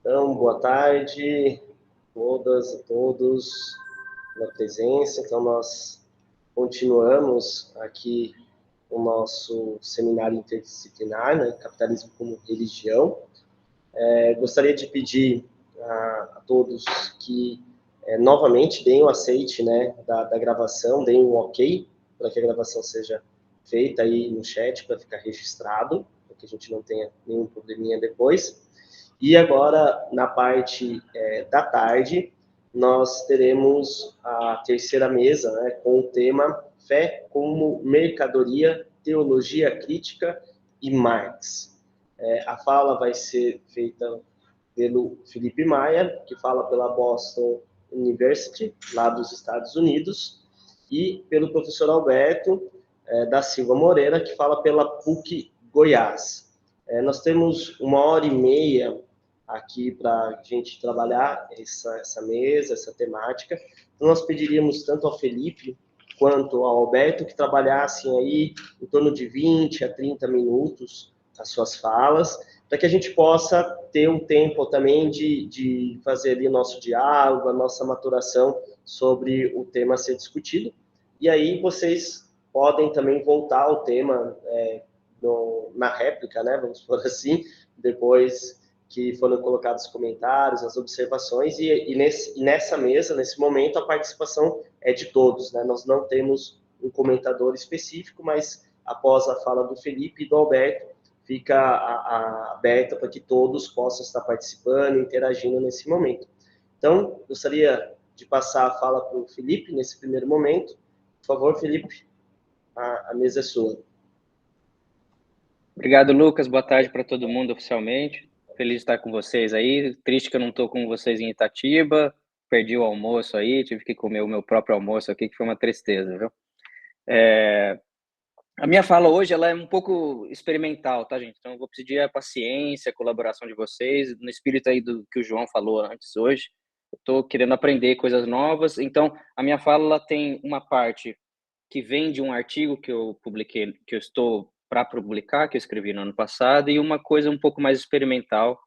Então, boa tarde, todas e todos, pela presença. Então, nós continuamos aqui o nosso seminário interdisciplinar, né, Capitalismo como Religião. Gostaria de pedir a todos que novamente deem o aceite, né, da gravação, deem um ok para que a gravação seja feita aí no chat para ficar registrado, para que a gente não tenha nenhum probleminha depois. E agora, na parte da tarde, nós teremos a terceira mesa, né, com o tema Fé como Mercadoria, Teologia Crítica e Marx. A fala vai ser feita pelo Felipe Maia, que fala pela Boston University, lá dos Estados Unidos, e pelo professor Alberto da Silva Moreira, que fala pela PUC Goiás. Nós temos 1h30 aqui para a gente trabalhar essa mesa, essa temática. Então, nós pediríamos tanto ao Felipe quanto ao Alberto que trabalhassem aí em torno de 20 a 30 minutos as suas falas, para que a gente possa ter um tempo também de fazer ali o nosso diálogo, a nossa maturação sobre o tema a ser discutido. E aí vocês podem também voltar ao tema na réplica, né, vamos por assim, depois que foram colocados os comentários, as observações, e nessa mesa, nesse momento, a participação é de todos, né? Nós não temos um comentador específico, mas após a fala do Felipe e do Alberto, fica aberta para que todos possam estar participando, interagindo nesse momento. Então, gostaria de passar a fala para o Felipe nesse primeiro momento. Por favor, Felipe, a mesa é sua. Obrigado, Lucas. Boa tarde para todo mundo oficialmente. Feliz de estar com vocês aí. Triste que eu não estou com vocês em Itatiba. Perdi o almoço aí, tive que comer o meu próprio almoço aqui, que foi uma tristeza, viu? A minha fala hoje ela é um pouco experimental, tá, gente? Então eu vou pedir a paciência, a colaboração de vocês, no espírito aí do que o João falou antes hoje. Eu estou querendo aprender coisas novas, então a minha fala ela tem uma parte que vem de um artigo que eu publiquei, que eu estou para publicar, que eu escrevi no ano passado, e uma coisa um pouco mais experimental,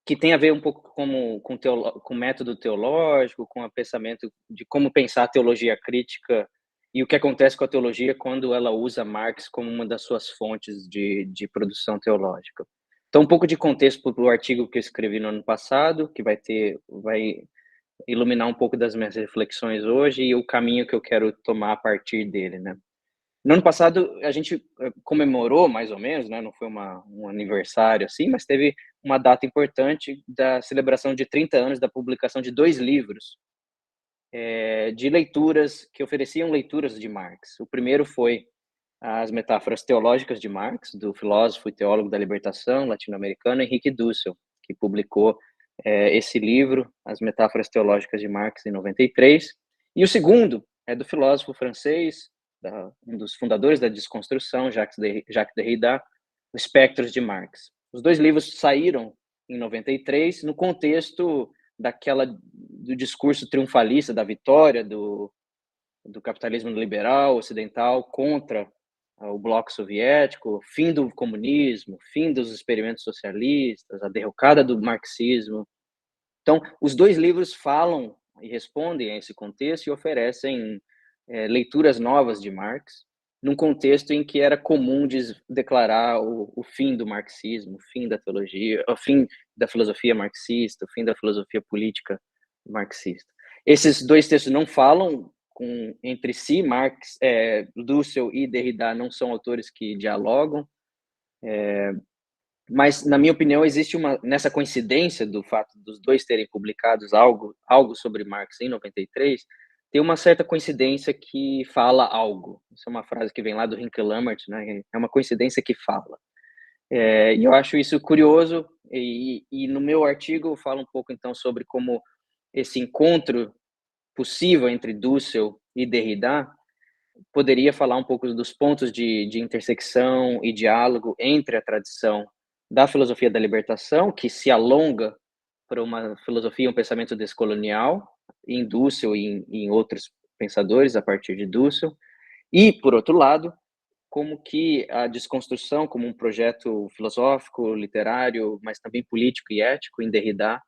que tem a ver um pouco com método teológico, com o pensamento de como pensar a teologia crítica e o que acontece com a teologia quando ela usa Marx como uma das suas fontes de produção teológica. Então, um pouco de contexto para o artigo que eu escrevi no ano passado, que vai iluminar um pouco das minhas reflexões hoje e o caminho que eu quero tomar a partir dele, né? No ano passado, a gente comemorou, mais ou menos, né? Não foi um aniversário assim, mas teve uma data importante da celebração de 30 anos da publicação de 2 livros de leituras, que ofereciam leituras de Marx. O primeiro foi As Metáforas Teológicas de Marx, do filósofo e teólogo da libertação latino-americano Henrique Dussel, que publicou esse livro, As Metáforas Teológicas de Marx, em 93. E o segundo é do filósofo francês, um dos fundadores da desconstrução, Jacques Derrida, Espectros de Marx. Os 2 livros saíram em 93, no contexto do discurso triunfalista da vitória do capitalismo liberal ocidental contra o bloco soviético, fim do comunismo, fim dos experimentos socialistas, a derrocada do marxismo. Então, os 2 livros falam e respondem a esse contexto e oferecem leituras novas de Marx, num contexto em que era comum declarar o fim do marxismo, o fim da teologia, o fim da filosofia marxista, o fim da filosofia política marxista. Esses 2 textos não falam entre si, Dussel e Derrida não são autores que dialogam, mas, na minha opinião, existe nessa coincidência do fato dos 2 terem publicados algo sobre Marx em 93, tem uma certa coincidência que fala algo. Isso é uma frase que vem lá do Henke Lammert, né? É uma coincidência que fala. E eu acho isso curioso, e no meu artigo eu falo um pouco, então, sobre como esse encontro possível entre Dussel e Derrida poderia falar um pouco dos pontos de intersecção e diálogo entre a tradição da filosofia da libertação, que se alonga para uma filosofia, um pensamento descolonial, em Dussel e em outros pensadores, a partir de Dussel, e, por outro lado, como que a desconstrução, como um projeto filosófico, literário, mas também político e ético em Derrida,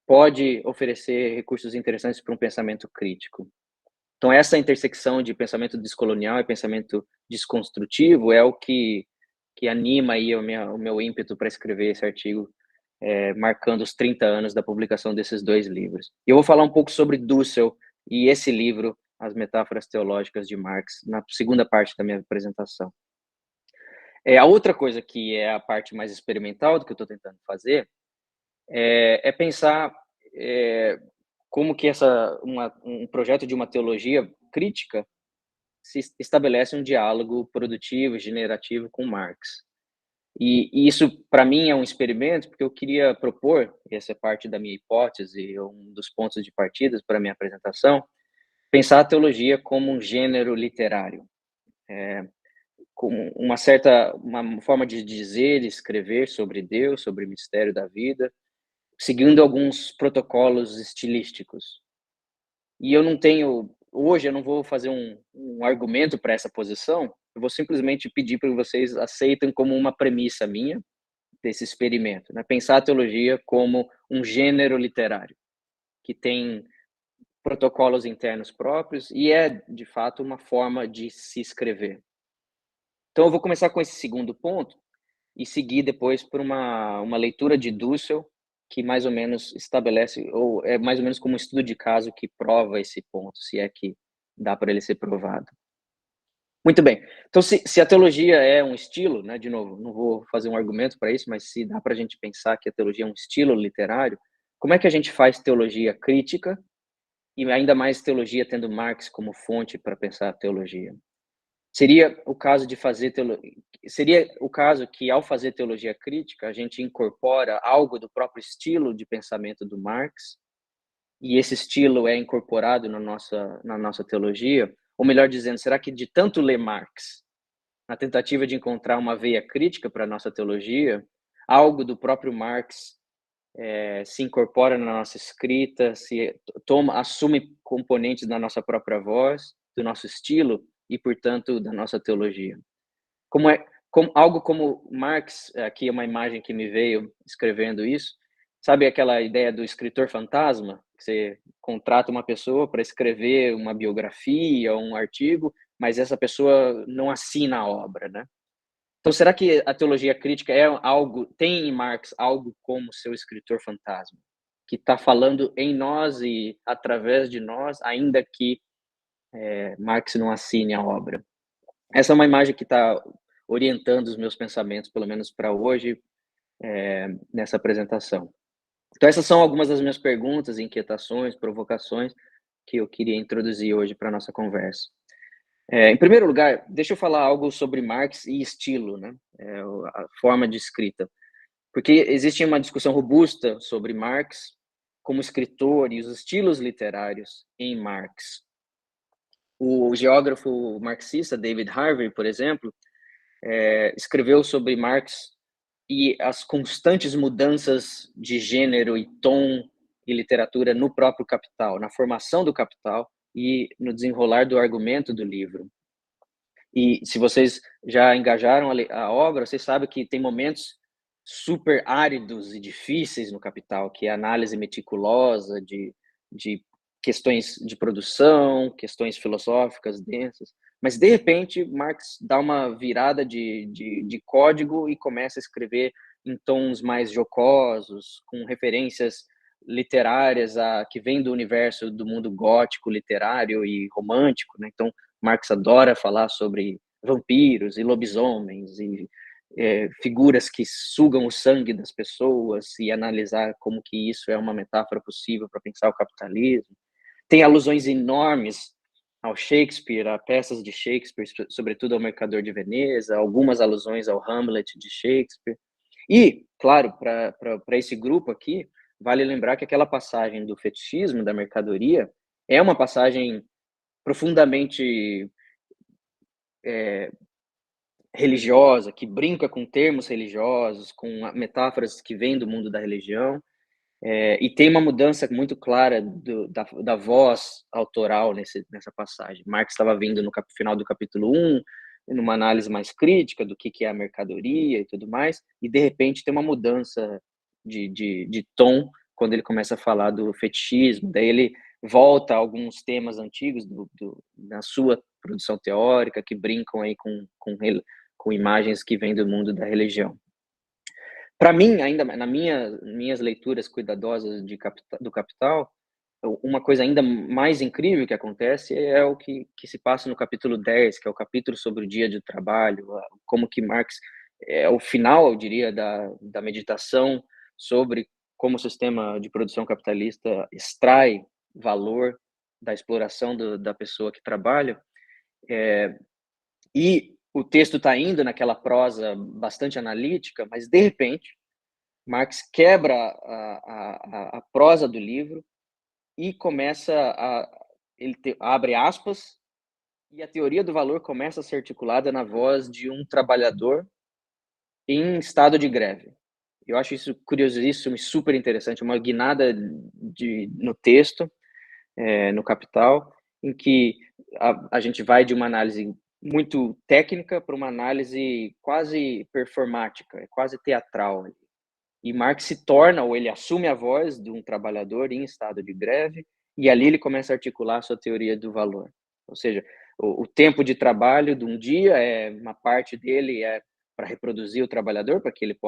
pode oferecer recursos interessantes para um pensamento crítico. Então, essa intersecção de pensamento descolonial e pensamento desconstrutivo é o que anima aí o meu ímpeto para escrever esse artigo, marcando os 30 anos da publicação desses 2 livros. E eu vou falar um pouco sobre Dussel e esse livro, As Metáforas Teológicas de Marx, na segunda parte da minha apresentação. A outra coisa que é a parte mais experimental do que eu estou tentando fazer é pensar como que um projeto de uma teologia crítica se estabelece um diálogo produtivo, generativo com Marx. E isso, para mim, é um experimento, porque eu queria propor, essa é parte da minha hipótese, um dos pontos de partida para a minha apresentação, pensar a teologia como um gênero literário, como uma forma de dizer e escrever sobre Deus, sobre o mistério da vida, seguindo alguns protocolos estilísticos. E hoje eu não vou fazer um argumento para essa posição, eu vou simplesmente pedir para que vocês aceitem como uma premissa minha desse experimento, né? Pensar a teologia como um gênero literário, que tem protocolos internos próprios e é, de fato, uma forma de se escrever. Então, eu vou começar com esse segundo ponto e seguir depois por uma leitura de Dussel, que mais ou menos estabelece, ou é mais ou menos como um estudo de caso que prova esse ponto, se é que dá para ele ser provado. Muito bem. Então, se a teologia é um estilo, né, de novo, não vou fazer um argumento para isso, mas se dá para a gente pensar que a teologia é um estilo literário, como é que a gente faz teologia crítica e ainda mais teologia tendo Marx como fonte para pensar a teologia? Seria o caso que ao fazer teologia crítica a gente incorpora algo do próprio estilo de pensamento do Marx e esse estilo é incorporado na nossa teologia? Ou melhor dizendo, será que de tanto ler Marx, na tentativa de encontrar uma veia crítica para a nossa teologia, algo do próprio Marx se incorpora na nossa escrita, assume componentes da nossa própria voz, do nosso estilo e, portanto, da nossa teologia? Algo como Marx, aqui é uma imagem que me veio escrevendo isso, sabe aquela ideia do escritor fantasma? Você contrata uma pessoa para escrever uma biografia ou um artigo, mas essa pessoa não assina a obra, né? Então, será que a teologia crítica tem em Marx algo como seu escritor fantasma, que está falando em nós e através de nós, ainda que Marx não assine a obra? Essa é uma imagem que está orientando os meus pensamentos, pelo menos para hoje, nessa apresentação. Então, essas são algumas das minhas perguntas, inquietações, provocações que eu queria introduzir hoje para a nossa conversa. Em primeiro lugar, deixa eu falar algo sobre Marx e estilo, né? A forma de escrita. Porque existe uma discussão robusta sobre Marx como escritor e os estilos literários em Marx. O geógrafo marxista David Harvey, por exemplo, escreveu sobre Marx e as constantes mudanças de gênero e tom e literatura no próprio Capital, na formação do Capital e no desenrolar do argumento do livro. E se vocês já engajaram a obra, vocês sabem que tem momentos super áridos e difíceis no Capital, que é a análise meticulosa de questões de produção, questões filosóficas densas. Mas, de repente, Marx dá uma virada de código e começa a escrever em tons mais jocosos, com referências literárias que vêm do universo do mundo gótico, literário e romântico, né? Então, Marx adora falar sobre vampiros e lobisomens e figuras que sugam o sangue das pessoas e analisar como que isso é uma metáfora possível para pensar o capitalismo. Tem alusões enormes ao Shakespeare, a peças de Shakespeare, sobretudo ao Mercador de Veneza, algumas alusões ao Hamlet de Shakespeare. E, claro, para esse grupo aqui, vale lembrar que aquela passagem do fetichismo, da mercadoria, é uma passagem profundamente religiosa, que brinca com termos religiosos, com metáforas que vêm do mundo da religião, e tem uma mudança muito clara da voz autoral nessa passagem. Marx estava vindo no final do capítulo 1, numa análise mais crítica do que é a mercadoria e tudo mais, e de repente tem uma mudança de tom quando ele começa a falar do fetichismo, daí ele volta a alguns temas antigos na sua produção teórica, que brincam aí com imagens que vêm do mundo da religião. Para mim, ainda nas minhas leituras cuidadosas do Capital, uma coisa ainda mais incrível que acontece é o que se passa no capítulo 10, que é o capítulo sobre o dia de trabalho, como que Marx, é o final, eu diria, da meditação sobre como o sistema de produção capitalista extrai valor da exploração da pessoa que trabalha, e o texto está indo naquela prosa bastante analítica, mas, de repente, Marx quebra a prosa do livro e começa abre aspas, e a teoria do valor começa a ser articulada na voz de um trabalhador em estado de greve. Eu acho isso curiosíssimo e super interessante, uma guinada no texto, no Capital, em que a gente vai de uma análise muito técnica para uma análise quase performática, quase teatral. E Marx se torna, ou ele assume a voz de um trabalhador em estado de greve, e ali ele começa a articular a sua teoria do valor. Ou seja, o tempo de trabalho de um dia, uma parte dele é para reproduzir o trabalhador, para que ele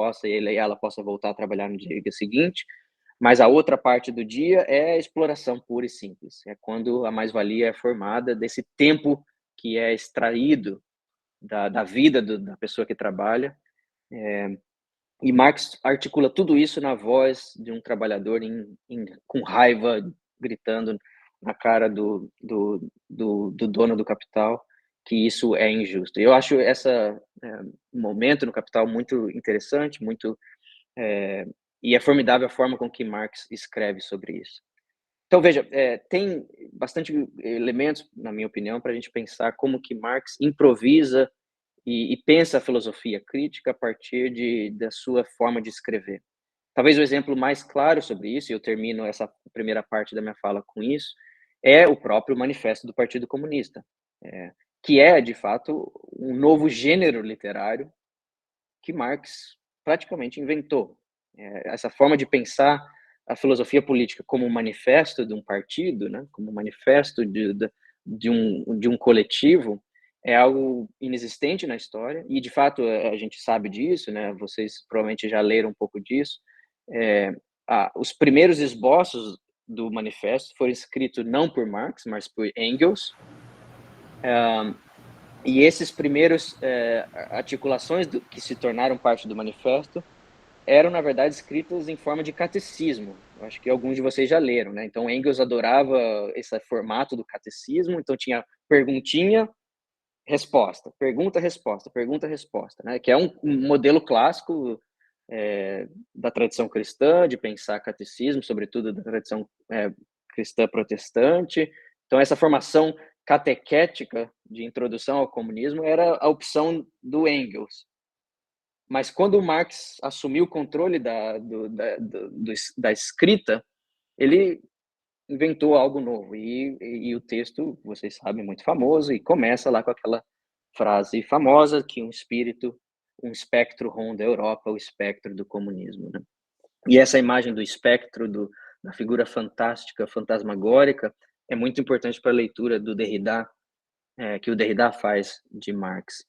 e ela possa voltar a trabalhar no dia seguinte, mas a outra parte do dia é exploração pura e simples. É quando a mais-valia é formada desse tempo que é extraído da vida da pessoa que trabalha, e Marx articula tudo isso na voz de um trabalhador com raiva, gritando na cara do dono do capital que isso é injusto. Eu acho esse momento no Capital muito interessante, e é formidável a forma com que Marx escreve sobre isso. Então, veja, tem bastante elementos, na minha opinião, para a gente pensar como que Marx improvisa e pensa a filosofia crítica a partir da sua forma de escrever. Talvez o exemplo mais claro sobre isso, e eu termino essa primeira parte da minha fala com isso, é o próprio Manifesto do Partido Comunista, que é, de fato, um novo gênero literário que Marx praticamente inventou. Essa forma de pensar a filosofia política como um manifesto de um partido, né, como um manifesto de um coletivo, é algo inexistente na história, e de fato a gente sabe disso, né? Vocês provavelmente já leram um pouco disso. Os primeiros esboços do manifesto foram escritos não por Marx, mas por Engels, e esses primeiros articulações que se tornaram parte do manifesto eram, na verdade, escritas em forma de catecismo. Eu acho que alguns de vocês já leram, né? Então, Engels adorava esse formato do catecismo, então tinha perguntinha, resposta, pergunta, resposta, né? Que é um modelo clássico da tradição cristã, de pensar catecismo, sobretudo da tradição cristã protestante. Então, essa formação catequética de introdução ao comunismo era a opção do Engels. Mas quando o Marx assumiu o controle da escrita, ele inventou algo novo. E o texto, vocês sabem, é muito famoso, e começa lá com aquela frase famosa que um espectro ronda a Europa, o espectro do comunismo, né? E essa imagem do espectro, da figura fantástica, fantasmagórica, é muito importante para a leitura do Derrida, que o Derrida faz de Marx.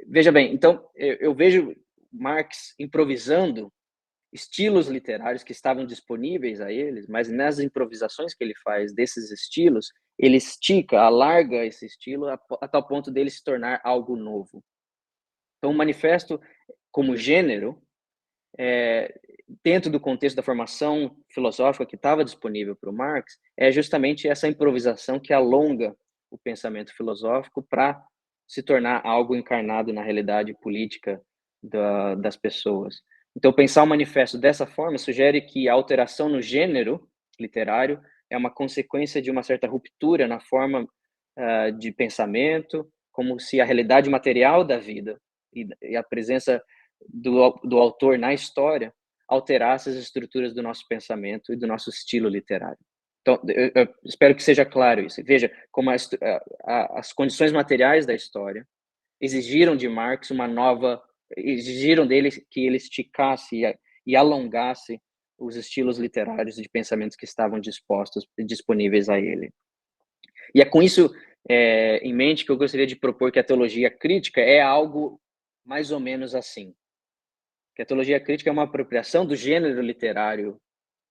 Veja bem, então, eu vejo Marx improvisando estilos literários que estavam disponíveis a eles, mas nas improvisações que ele faz desses estilos, ele estica, alarga esse estilo a tal ponto dele se tornar algo novo. Então, o manifesto, como gênero, dentro do contexto da formação filosófica que estava disponível para o Marx, é justamente essa improvisação que alonga o pensamento filosófico para se tornar algo encarnado na realidade política das pessoas. Então, pensar o manifesto dessa forma sugere que a alteração no gênero literário é uma consequência de uma certa ruptura na forma de pensamento, como se a realidade material da vida e a presença do autor na história alterasse as estruturas do nosso pensamento e do nosso estilo literário. Então, eu espero que seja claro isso. Veja como as condições materiais da história exigiram de Marx exigiram dele que ele esticasse e alongasse os estilos literários de pensamentos que estavam disponíveis a ele. E é com isso em mente que eu gostaria de propor que a teologia crítica é algo mais ou menos assim. Que a teologia crítica é uma apropriação do gênero literário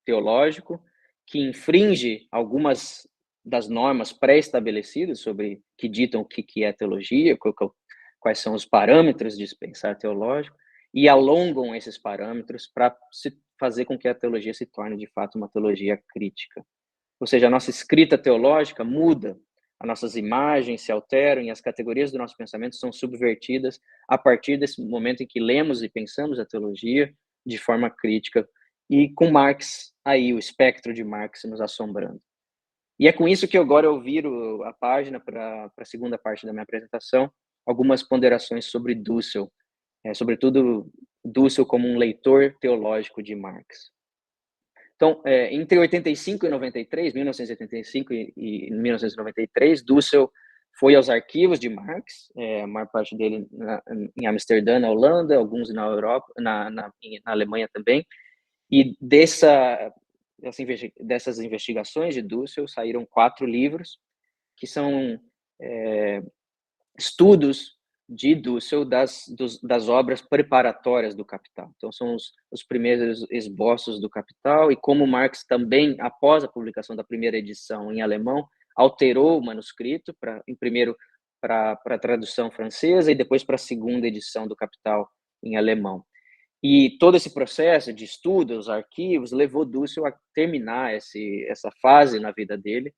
teológico que infringe algumas das normas pré-estabelecidas sobre que ditam o que é teologia, quais são os parâmetros de pensar teológico, e alongam esses parâmetros para fazer com que a teologia se torne, de fato, uma teologia crítica. Ou seja, a nossa escrita teológica muda, as nossas imagens se alteram e as categorias do nosso pensamento são subvertidas a partir desse momento em que lemos e pensamos a teologia de forma crítica, e com Marx aí, o espectro de Marx nos assombrando. E é com isso que agora eu viro a página para a segunda parte da minha apresentação, algumas ponderações sobre Dussel, sobretudo Dussel como um leitor teológico de Marx. Então, entre 85 e 93, 1985 e 1993, Dussel foi aos arquivos de Marx, a maior parte dele em Amsterdã, na Holanda, alguns na Europa, na Alemanha também, e dessas investigações de Dussel saíram 4 livros, que são estudos de Dussel das obras preparatórias do Capital. Então, são os primeiros esboços do Capital, e como Marx também, após a publicação da primeira edição em alemão, alterou o manuscrito, primeiro para a tradução francesa e depois para a segunda edição do Capital em alemão. E todo esse processo de estudo, os arquivos, levou Dussel a terminar essa fase na vida dele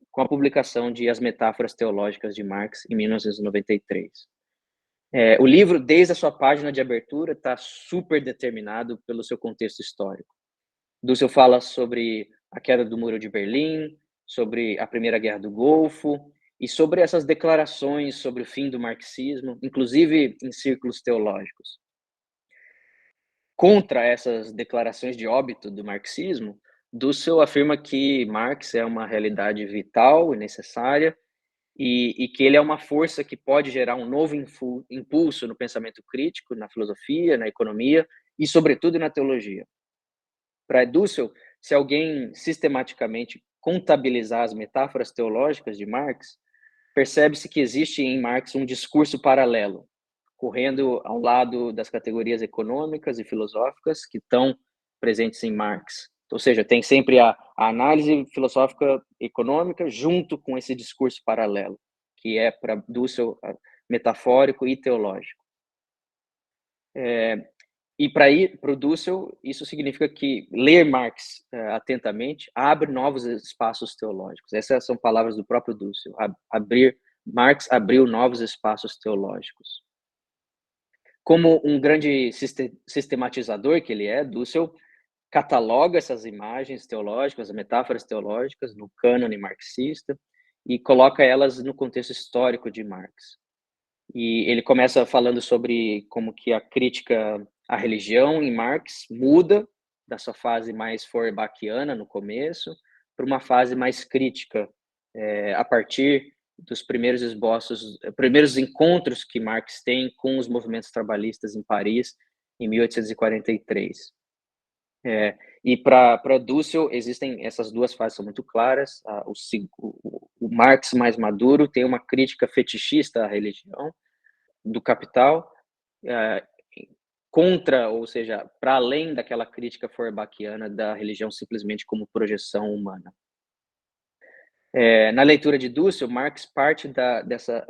com a publicação de As Metáforas Teológicas de Marx, em 1993. O livro, desde a sua página de abertura, está super determinado pelo seu contexto histórico. Dussel fala sobre a queda do Muro de Berlim, sobre a Primeira Guerra do Golfo, e sobre essas declarações sobre o fim do marxismo, inclusive em círculos teológicos. Contra essas declarações de óbito do marxismo, Dussel afirma que Marx é uma realidade vital e necessária, e que ele é uma força que pode gerar um novo impulso no pensamento crítico, na filosofia, na economia e, sobretudo, na teologia. Para Dussel, se alguém sistematicamente contabilizar as metáforas teológicas de Marx, percebe-se que existe em Marx um discurso paralelo, correndo ao lado das categorias econômicas e filosóficas que estão presentes em Marx. Ou seja, tem sempre a análise filosófica econômica junto com esse discurso paralelo, que é para Dussel metafórico e teológico. E para o Dussel, isso significa que ler Marx atentamente abre novos espaços teológicos. Essas são palavras do próprio Dussel. Marx abriu novos espaços teológicos. Como um grande sistematizador que ele é, Dussel cataloga essas imagens teológicas, metáforas teológicas, no cânone marxista, e coloca elas no contexto histórico de Marx. E ele começa falando sobre como que a crítica à religião em Marx muda da sua fase mais feuerbachiana no começo para uma fase mais crítica, a partir dos primeiros esboços, primeiros encontros que Marx tem com os movimentos trabalhistas em Paris, em 1843. E para Dussel existem essas duas fases, são muito claras. O Marx mais maduro tem uma crítica fetichista à religião do Capital, contra, ou seja, para além daquela crítica feuerbachiana da religião simplesmente como projeção humana. Na leitura de Dussel, Marx parte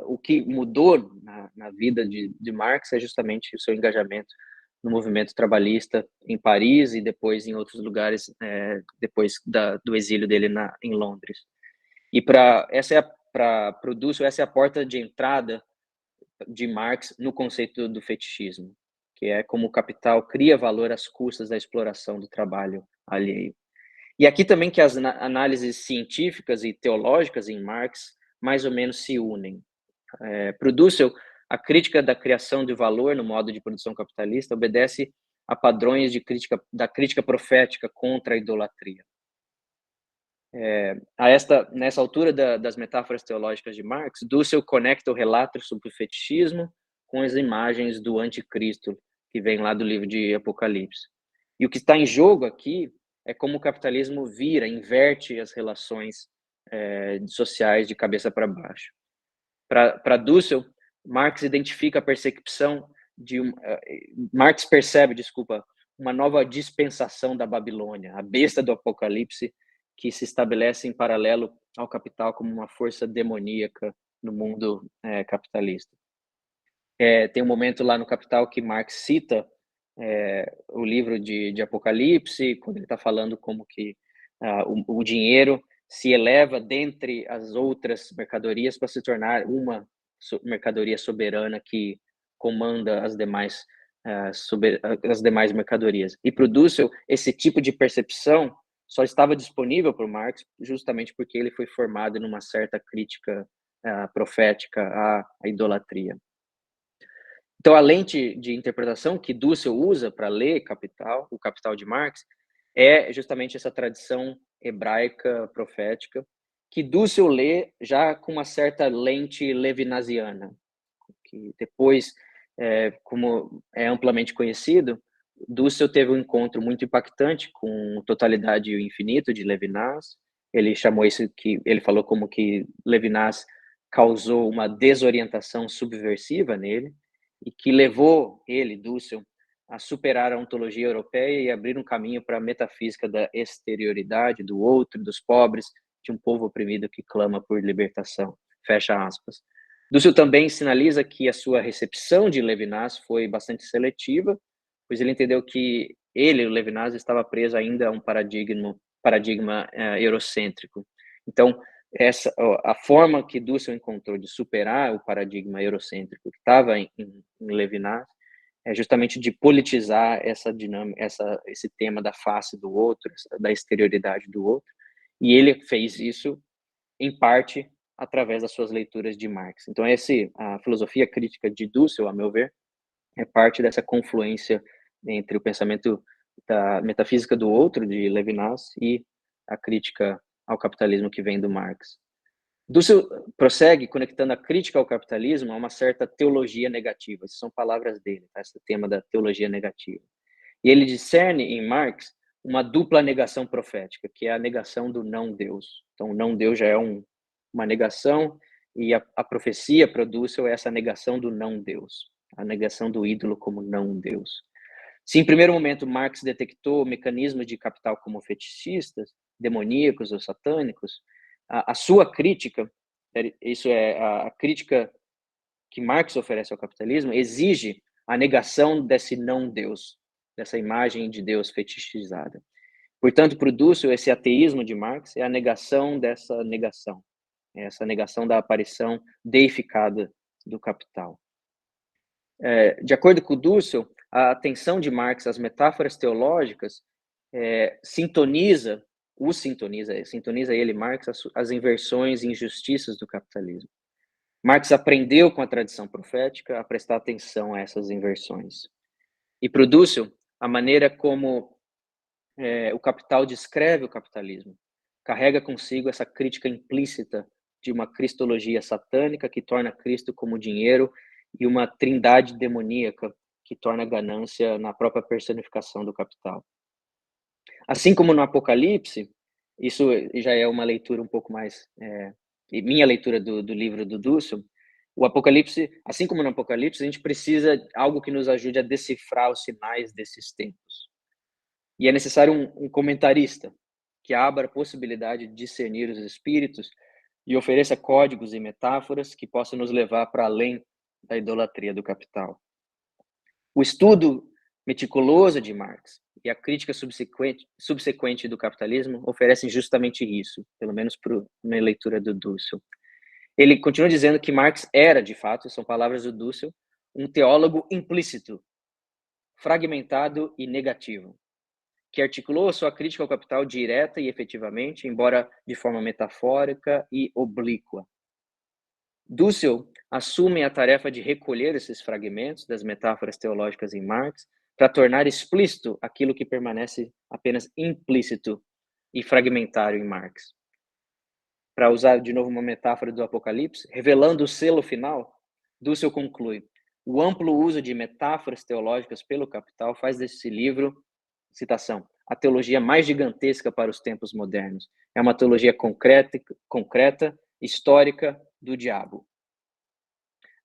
o que mudou na vida de Marx é justamente o seu engajamento no movimento trabalhista em Paris e depois em outros lugares, depois do exílio dele em Londres. E para o Dussel, essa é a porta de entrada de Marx no conceito do fetichismo, que é como o capital cria valor às custas da exploração do trabalho alheio. E aqui também que as análises científicas e teológicas em Marx mais ou menos se unem. Para o Dussel, a crítica da criação de valor no modo de produção capitalista obedece a padrões da crítica profética contra a idolatria. Nessa altura das metáforas teológicas de Marx, Dussel conecta o relato sobre o fetichismo com as imagens do anticristo, que vem lá do livro de Apocalipse. E o que está em jogo aqui é como o capitalismo inverte as relações sociais de cabeça para baixo. Para Dussel, Marx identifica a percepção Marx percebe, uma nova dispensação da Babilônia, a besta do Apocalipse, que se estabelece em paralelo ao capital como uma força demoníaca no mundo capitalista. Tem um momento lá no Capital que Marx cita o livro de Apocalipse, quando ele está falando como que o dinheiro se eleva dentre as outras mercadorias para se tornar uma mercadoria soberana que comanda as demais mercadorias. E para o Dussel, esse tipo de percepção só estava disponível para o Marx justamente porque ele foi formado numa certa crítica profética à idolatria. Então, a lente de interpretação que Dussel usa para ler o Capital de Marx, é justamente essa tradição hebraica profética, que Dussel lê já com uma certa lente levinasiana, que depois, como é amplamente conhecido, Dussel teve um encontro muito impactante com Totalidade e o Infinito, de Levinas. Ele falou como que Levinas causou uma desorientação subversiva nele, e que levou ele, Dussel, a superar a ontologia europeia e abrir um caminho para a metafísica da exterioridade, do outro, dos pobres, de um povo oprimido que clama por libertação. Fecha aspas. Dussel também sinaliza que a sua recepção de Levinas foi bastante seletiva, pois ele entendeu que o Levinas, estava preso ainda a um paradigma eurocêntrico. Então, a forma que Dussel encontrou de superar o paradigma eurocêntrico que estava em Levinas é justamente de politizar essa dinâmica, esse tema da face do outro, da exterioridade do outro, e ele fez isso, em parte, através das suas leituras de Marx. Então, a filosofia crítica de Dussel, a meu ver, é parte dessa confluência entre o pensamento da metafísica do outro, de Levinas, e a crítica ao capitalismo que vem do Marx. Dussel prossegue conectando a crítica ao capitalismo a uma certa teologia negativa. Essas são palavras dele, tá? Esse tema da teologia negativa. E ele discerne em Marx uma dupla negação profética, que é a negação do não-Deus. Então, o não-Deus já é uma negação, e a profecia para Dussel é essa negação do não-Deus, a negação do ídolo como não-Deus. Se em primeiro momento Marx detectou mecanismos de capital como fetichistas, demoníacos ou satânicos, a sua crítica, isso é a crítica que Marx oferece ao capitalismo, exige a negação desse não-Deus, dessa imagem de Deus fetichizada. Portanto, para o Dussel, esse ateísmo de Marx é a negação dessa negação, essa negação da aparição deificada do capital. De acordo com o Dussel, a atenção de Marx às metáforas teológicas sintoniza ele, Marx, as inversões e injustiças do capitalismo. Marx aprendeu com a tradição profética a prestar atenção a essas inversões. E para o Dussel, a maneira como o Capital descreve o capitalismo carrega consigo essa crítica implícita de uma cristologia satânica que torna Cristo como dinheiro e uma trindade demoníaca que torna a ganância na própria personificação do capital. Assim como no Apocalipse, isso já é uma leitura um pouco mais... minha leitura do livro do Dussel, o Apocalipse, assim como no Apocalipse, a gente precisa de algo que nos ajude a decifrar os sinais desses tempos. E é necessário um comentarista que abra a possibilidade de discernir os espíritos e ofereça códigos e metáforas que possam nos levar para além da idolatria do capital. O estudo meticuloso de Marx e a crítica subsequente do capitalismo oferecem justamente isso, pelo menos na leitura do Dussel. Ele continua dizendo que Marx era, de fato, são palavras do Dussel, um teólogo implícito, fragmentado e negativo, que articulou sua crítica ao capital direta e efetivamente, embora de forma metafórica e oblíqua. Dussel assume a tarefa de recolher esses fragmentos das metáforas teológicas em Marx para tornar explícito aquilo que permanece apenas implícito e fragmentário em Marx. Para usar de novo uma metáfora do Apocalipse, revelando o selo final, Dussel conclui: O amplo uso de metáforas teológicas pelo Capital faz desse livro, citação, a teologia mais gigantesca para os tempos modernos. É uma teologia concreta, histórica do diabo.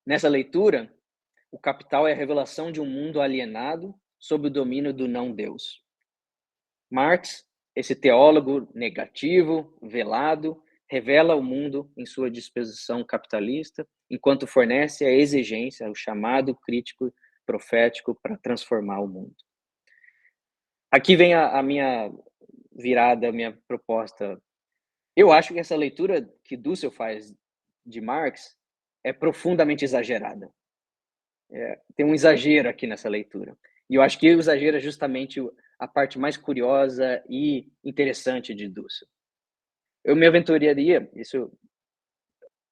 Nessa leitura, o Capital é a revelação de um mundo alienado sob o domínio do não-Deus. Marx, esse teólogo negativo, velado, revela o mundo em sua disposição capitalista, enquanto fornece a exigência, o chamado crítico profético para transformar o mundo. Aqui vem a minha virada, a minha proposta. Eu acho que essa leitura que Dussel faz de Marx é profundamente exagerada. Tem um exagero aqui nessa leitura. E eu acho que o exagero é justamente a parte mais curiosa e interessante de Dussel. Eu me aventuraria, isso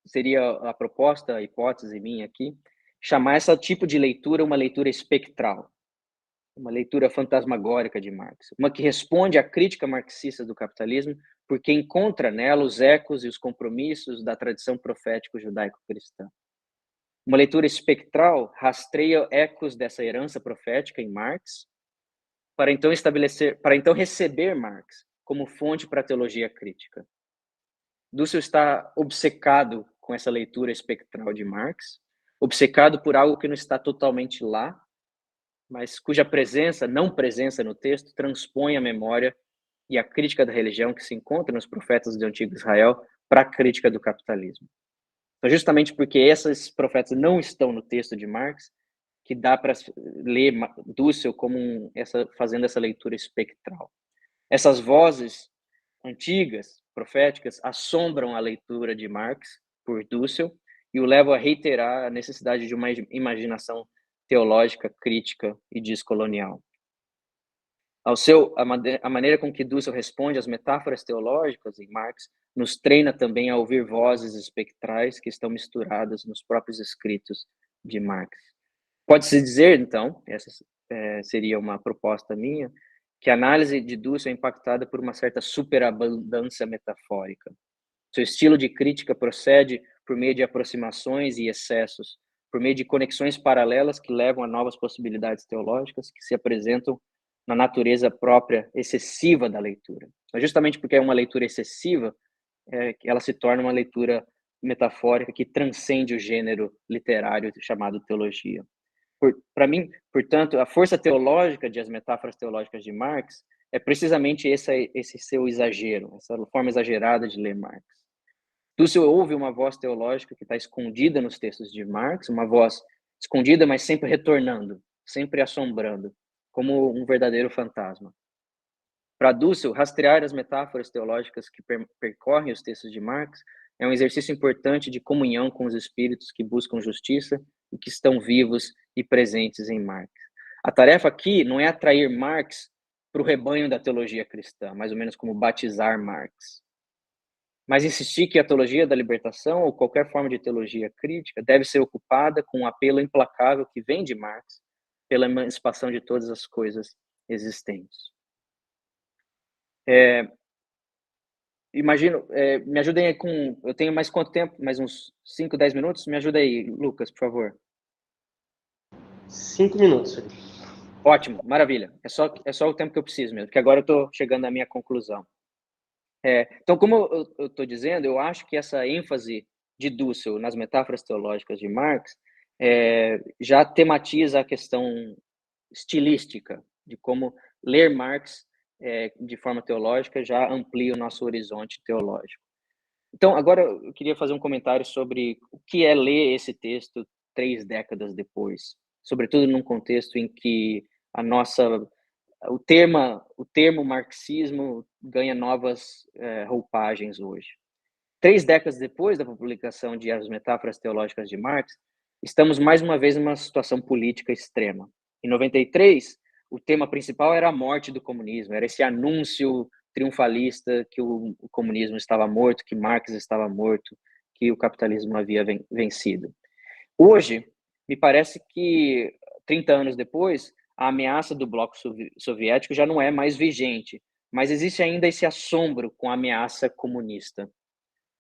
seria a proposta, a hipótese minha aqui, chamar esse tipo de leitura uma leitura espectral, uma leitura fantasmagórica de Marx, uma que responde à crítica marxista do capitalismo, porque encontra nela os ecos e os compromissos da tradição profético-judaico-cristã. Uma leitura espectral rastreia ecos dessa herança profética em Marx, para então receber Marx como fonte para a teologia crítica. Dussel está obcecado com essa leitura espectral de Marx, obcecado por algo que não está totalmente lá, mas cuja não presença no texto, transpõe a memória e a crítica da religião que se encontra nos profetas do Antigo Israel para a crítica do capitalismo. Então, justamente porque esses profetas não estão no texto de Marx, que dá para ler Dussel como fazendo essa leitura espectral. Essas vozes antigas, proféticas, assombram a leitura de Marx por Dussel e o levam a reiterar a necessidade de uma imaginação teológica, crítica e descolonial. A maneira com que Dussel responde às metáforas teológicas em Marx nos treina também a ouvir vozes espectrais que estão misturadas nos próprios escritos de Marx. Pode-se dizer, então, essa seria uma proposta minha, que a análise de Dussel é impactada por uma certa superabundância metafórica. Seu estilo de crítica procede por meio de aproximações e excessos, por meio de conexões paralelas que levam a novas possibilidades teológicas que se apresentam na natureza própria excessiva da leitura. Mas justamente porque é uma leitura excessiva, ela se torna uma leitura metafórica que transcende o gênero literário chamado teologia. Para mim, portanto, a força teológica das metáforas teológicas de Marx é precisamente esse seu exagero, essa forma exagerada de ler Marx. Dussel ouve uma voz teológica que está escondida nos textos de Marx, uma voz escondida, mas sempre retornando, sempre assombrando, como um verdadeiro fantasma. Para Dussel, rastrear as metáforas teológicas que percorrem os textos de Marx é um exercício importante de comunhão com os espíritos que buscam justiça e que estão vivos e presentes em Marx. A tarefa aqui não é atrair Marx para o rebanho da teologia cristã, mais ou menos como batizar Marx, mas insistir que a teologia da libertação ou qualquer forma de teologia crítica deve ser ocupada com um apelo implacável que vem de Marx pela emancipação de todas as coisas existentes. Imagino, me ajudem aí com... Eu tenho mais quanto tempo? Mais uns 5, 10 minutos? Me ajuda aí, Lucas, por favor. 5 minutos. Ótimo, maravilha. É só o tempo que eu preciso mesmo, porque agora eu estou chegando à minha conclusão. Então, como eu estou dizendo, eu acho que essa ênfase de Dussel nas metáforas teológicas de Marx já tematiza a questão estilística, de como ler Marx de forma teológica já amplia o nosso horizonte teológico. Então, agora eu queria fazer um comentário sobre o que é ler esse texto 3 décadas depois, sobretudo num contexto em que o termo marxismo ganha novas roupagens hoje. 3 décadas depois da publicação de As Metáforas Teológicas de Marx, estamos mais uma vez numa situação política extrema. Em 93, o tema principal era a morte do comunismo, era esse anúncio triunfalista que o comunismo estava morto, que Marx estava morto, que o capitalismo havia vencido. Hoje, me parece que, 30 anos depois, a ameaça do bloco soviético já não é mais vigente, mas existe ainda esse assombro com a ameaça comunista.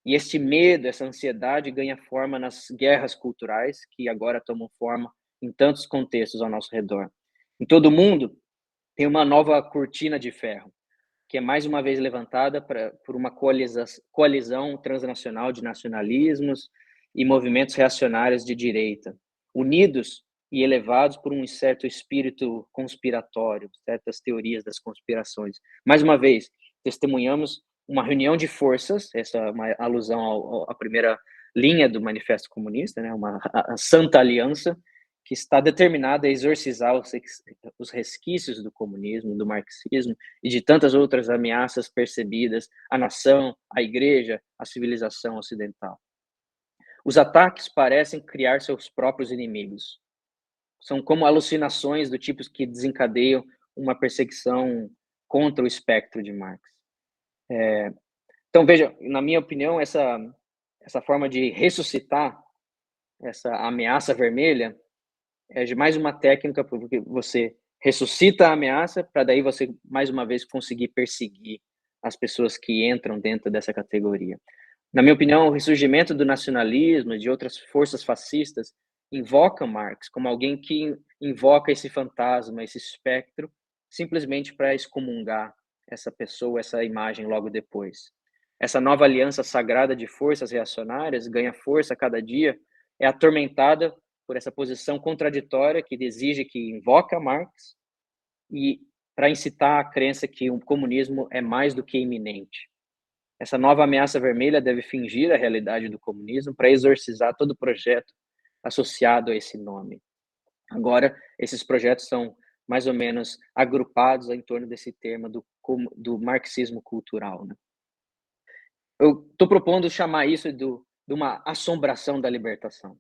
E este medo, essa ansiedade ganha forma nas guerras culturais, que agora tomam forma em tantos contextos ao nosso redor. Em todo o mundo, tem uma nova cortina de ferro, que é mais uma vez levantada por uma coalizão transnacional de nacionalismos e movimentos reacionários de direita, unidos e elevados por um certo espírito conspiratório, certas teorias das conspirações. Mais uma vez, testemunhamos uma reunião de forças, essa é uma alusão à primeira linha do Manifesto Comunista, né, a Santa Aliança, que está determinada a exorcizar os resquícios do comunismo, do marxismo e de tantas outras ameaças percebidas à nação, à igreja, à civilização ocidental. Os ataques parecem criar seus próprios inimigos. São como alucinações do tipo que desencadeiam uma perseguição contra o espectro de Marx. Então, veja, na minha opinião, essa forma de ressuscitar essa ameaça vermelha é de mais uma técnica, porque você ressuscita a ameaça para daí você, mais uma vez, conseguir perseguir as pessoas que entram dentro dessa categoria. Na minha opinião, o ressurgimento do nacionalismo e de outras forças fascistas invoca Marx como alguém que invoca esse fantasma, esse espectro, simplesmente para excomungar essa pessoa, essa imagem logo depois. Essa nova aliança sagrada de forças reacionárias ganha força a cada dia, é atormentada por essa posição contraditória que exige que invoca Marx e para incitar a crença que o comunismo é mais do que iminente. Essa nova ameaça vermelha deve fingir a realidade do comunismo para exorcizar todo projeto associado a esse nome. Agora, esses projetos são mais ou menos agrupados em torno desse tema do marxismo cultural, né? Eu estou propondo chamar isso de uma assombração da libertação.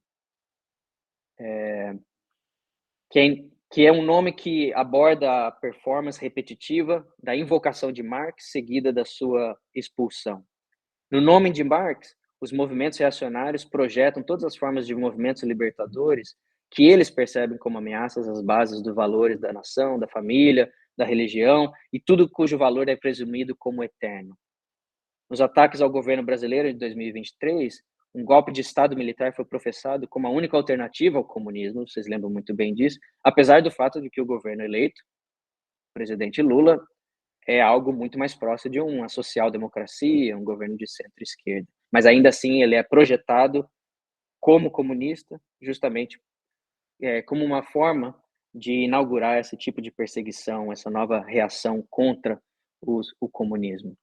Que é um nome que aborda a performance repetitiva da invocação de Marx, seguida da sua expulsão. No nome de Marx, os movimentos reacionários projetam todas as formas de movimentos libertadores que eles percebem como ameaças às bases dos valores da nação, da família, da religião e tudo cujo valor é presumido como eterno. Nos ataques ao governo brasileiro de 2023, um golpe de Estado militar foi professado como a única alternativa ao comunismo, vocês lembram muito bem disso, apesar do fato de que o governo eleito, o presidente Lula, é algo muito mais próximo de uma social-democracia, um governo de centro-esquerda. Mas ainda assim ele é projetado como comunista, justamente como uma forma de inaugurar esse tipo de perseguição, essa nova reação contra o comunismo.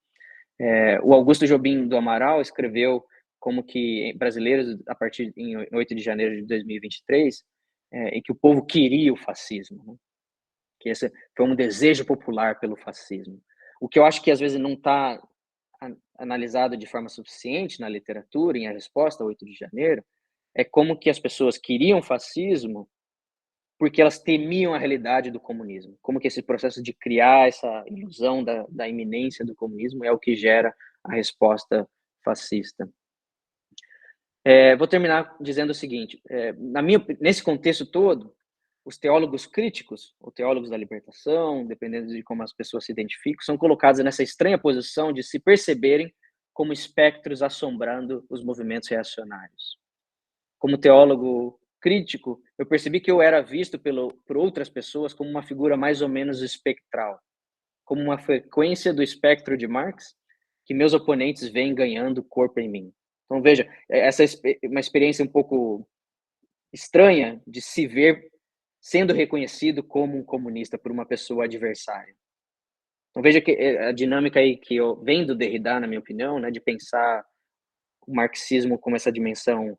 O Augusto Jobim do Amaral escreveu como que brasileiros, a partir em 8 de janeiro de 2023, em que o povo queria o fascismo, né? Que esse foi um desejo popular pelo fascismo. O que eu acho que às vezes não está analisado de forma suficiente na literatura, em A Resposta ao 8 de janeiro, é como que as pessoas queriam fascismo porque elas temiam a realidade do comunismo. Como que esse processo de criar essa ilusão da iminência do comunismo é o que gera a resposta fascista. Vou terminar dizendo o seguinte, nesse contexto todo, os teólogos críticos, ou teólogos da libertação, dependendo de como as pessoas se identificam, são colocados nessa estranha posição de se perceberem como espectros assombrando os movimentos reacionários. Como teólogo crítico, eu percebi que eu era visto por outras pessoas como uma figura mais ou menos espectral, como uma frequência do espectro de Marx, que meus oponentes veem ganhando corpo em mim. Então, veja, essa é uma experiência um pouco estranha de se ver sendo reconhecido como um comunista por uma pessoa adversária. Então, veja que a dinâmica aí que vem do Derrida, na minha opinião, né, de pensar o marxismo como essa dimensão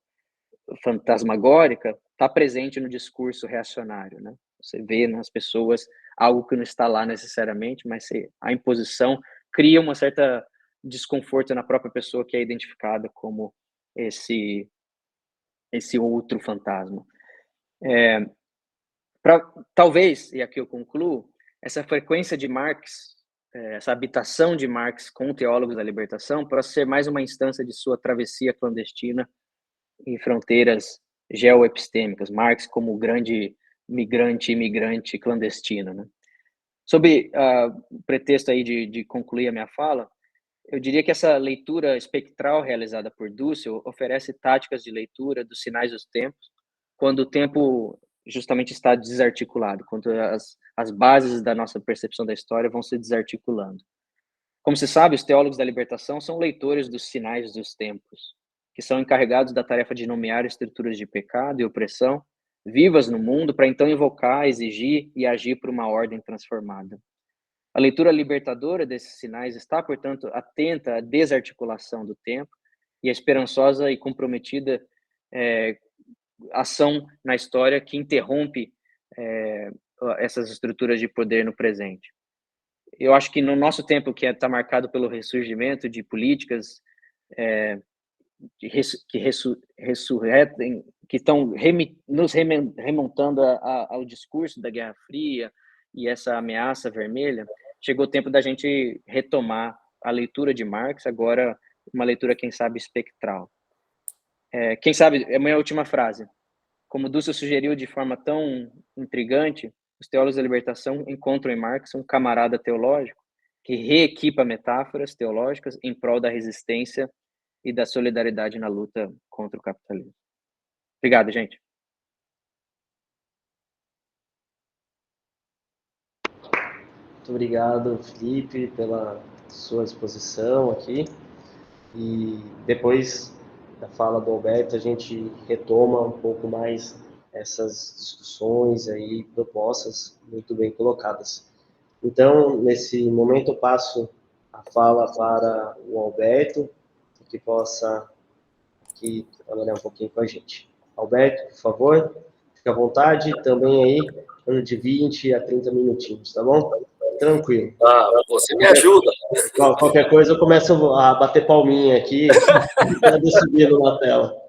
fantasmagórica, está presente no discurso reacionário, né? Você vê nas pessoas algo que não está lá necessariamente, mas a imposição cria uma certa desconforto na própria pessoa que é identificada como esse outro fantasma. Talvez, e aqui eu concluo, essa frequência de Marx, essa habitação de Marx com teólogos da libertação, possa ser mais uma instância de sua travessia clandestina em fronteiras geoepistêmicas, Marx como o grande imigrante clandestino, né? Sob o pretexto aí de concluir a minha fala, eu diria que essa leitura espectral realizada por Dussel oferece táticas de leitura dos sinais dos tempos, quando o tempo justamente está desarticulado, quando as bases da nossa percepção da história vão se desarticulando. Como se sabe, os teólogos da libertação são leitores dos sinais dos tempos, que são encarregados da tarefa de nomear estruturas de pecado e opressão vivas no mundo para então invocar, exigir e agir por uma ordem transformada. A leitura libertadora desses sinais está, portanto, atenta à desarticulação do tempo e à esperançosa e comprometida ação na história que interrompe essas estruturas de poder no presente. Eu acho que no nosso tempo, que está marcado pelo ressurgimento de políticas que estão nos remontando ao discurso da Guerra Fria e essa ameaça vermelha, chegou o tempo da gente retomar a leitura de Marx, agora uma leitura, quem sabe, espectral. Quem sabe, é a minha última frase. Como Dussel sugeriu de forma tão intrigante, os teólogos da libertação encontram em Marx um camarada teológico que reequipa metáforas teológicas em prol da resistência e da solidariedade na luta contra o capitalismo. Obrigado, gente. Muito obrigado, Felipe, pela sua exposição aqui. E depois da fala do Alberto, a gente retoma um pouco mais essas discussões aí, propostas muito bem colocadas. Então, nesse momento, eu passo a fala para o Alberto, que possa aqui trabalhar um pouquinho com a gente. Alberto, por favor, fique à vontade, também aí, de 20 a 30 minutinhos, tá bom? Tranquilo. Você me ajuda. Qualquer coisa eu começo a bater palminha aqui, para decidir na tela.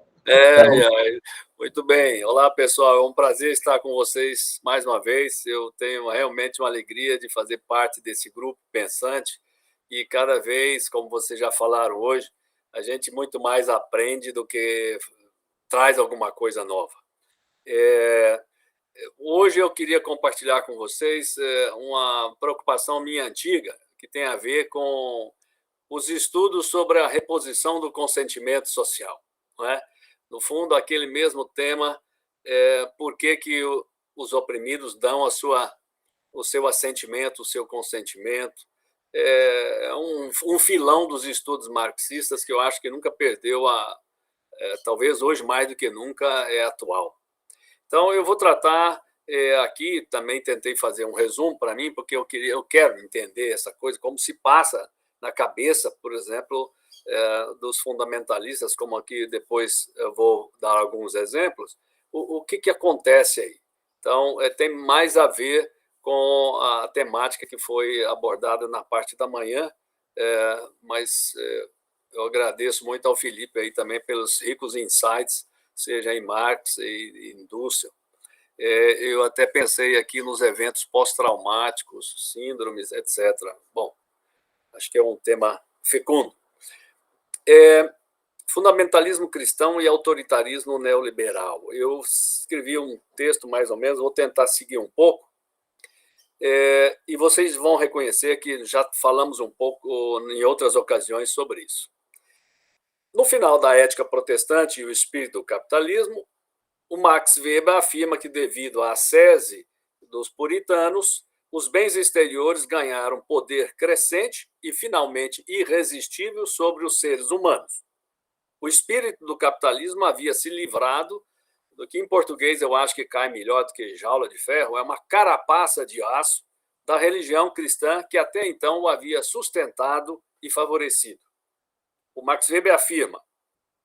Muito bem. Olá, pessoal. É um prazer estar com vocês mais uma vez. Eu tenho realmente uma alegria de fazer parte desse grupo pensante e cada vez, como vocês já falaram hoje, a gente muito mais aprende do que traz alguma coisa nova. Hoje eu queria compartilhar com vocês uma preocupação minha antiga, que tem a ver com os estudos sobre a reposição do consentimento social. Não é? No fundo, aquele mesmo tema, por que os oprimidos dão o seu assentimento, o seu consentimento. É um filão dos estudos marxistas que eu acho que nunca perdeu, talvez hoje mais do que nunca, é atual. Então, eu vou tratar aqui, também tentei fazer um resumo para mim, porque eu quero entender essa coisa, como se passa na cabeça, por exemplo, dos fundamentalistas, como aqui depois eu vou dar alguns exemplos, o que acontece aí. Então, tem mais a ver com a temática que foi abordada na parte da manhã, mas eu agradeço muito ao Felipe aí também pelos ricos insights, seja em Marx e em Dussel. Eu até pensei aqui nos eventos pós-traumáticos, síndromes, etc. Bom, acho que é um tema fecundo. Fundamentalismo cristão e autoritarismo neoliberal. Eu escrevi um texto, mais ou menos, vou tentar seguir um pouco, e vocês vão reconhecer que já falamos um pouco em outras ocasiões sobre isso. No final da Ética Protestante e o Espírito do Capitalismo, o Max Weber afirma que, devido à ascese dos puritanos, os bens exteriores ganharam poder crescente e, finalmente, irresistível sobre os seres humanos. O espírito do capitalismo havia se livrado do que, em português, eu acho que cai melhor do que jaula de ferro, é uma carapaça de aço da religião cristã que até então o havia sustentado e favorecido. O Max Weber afirma: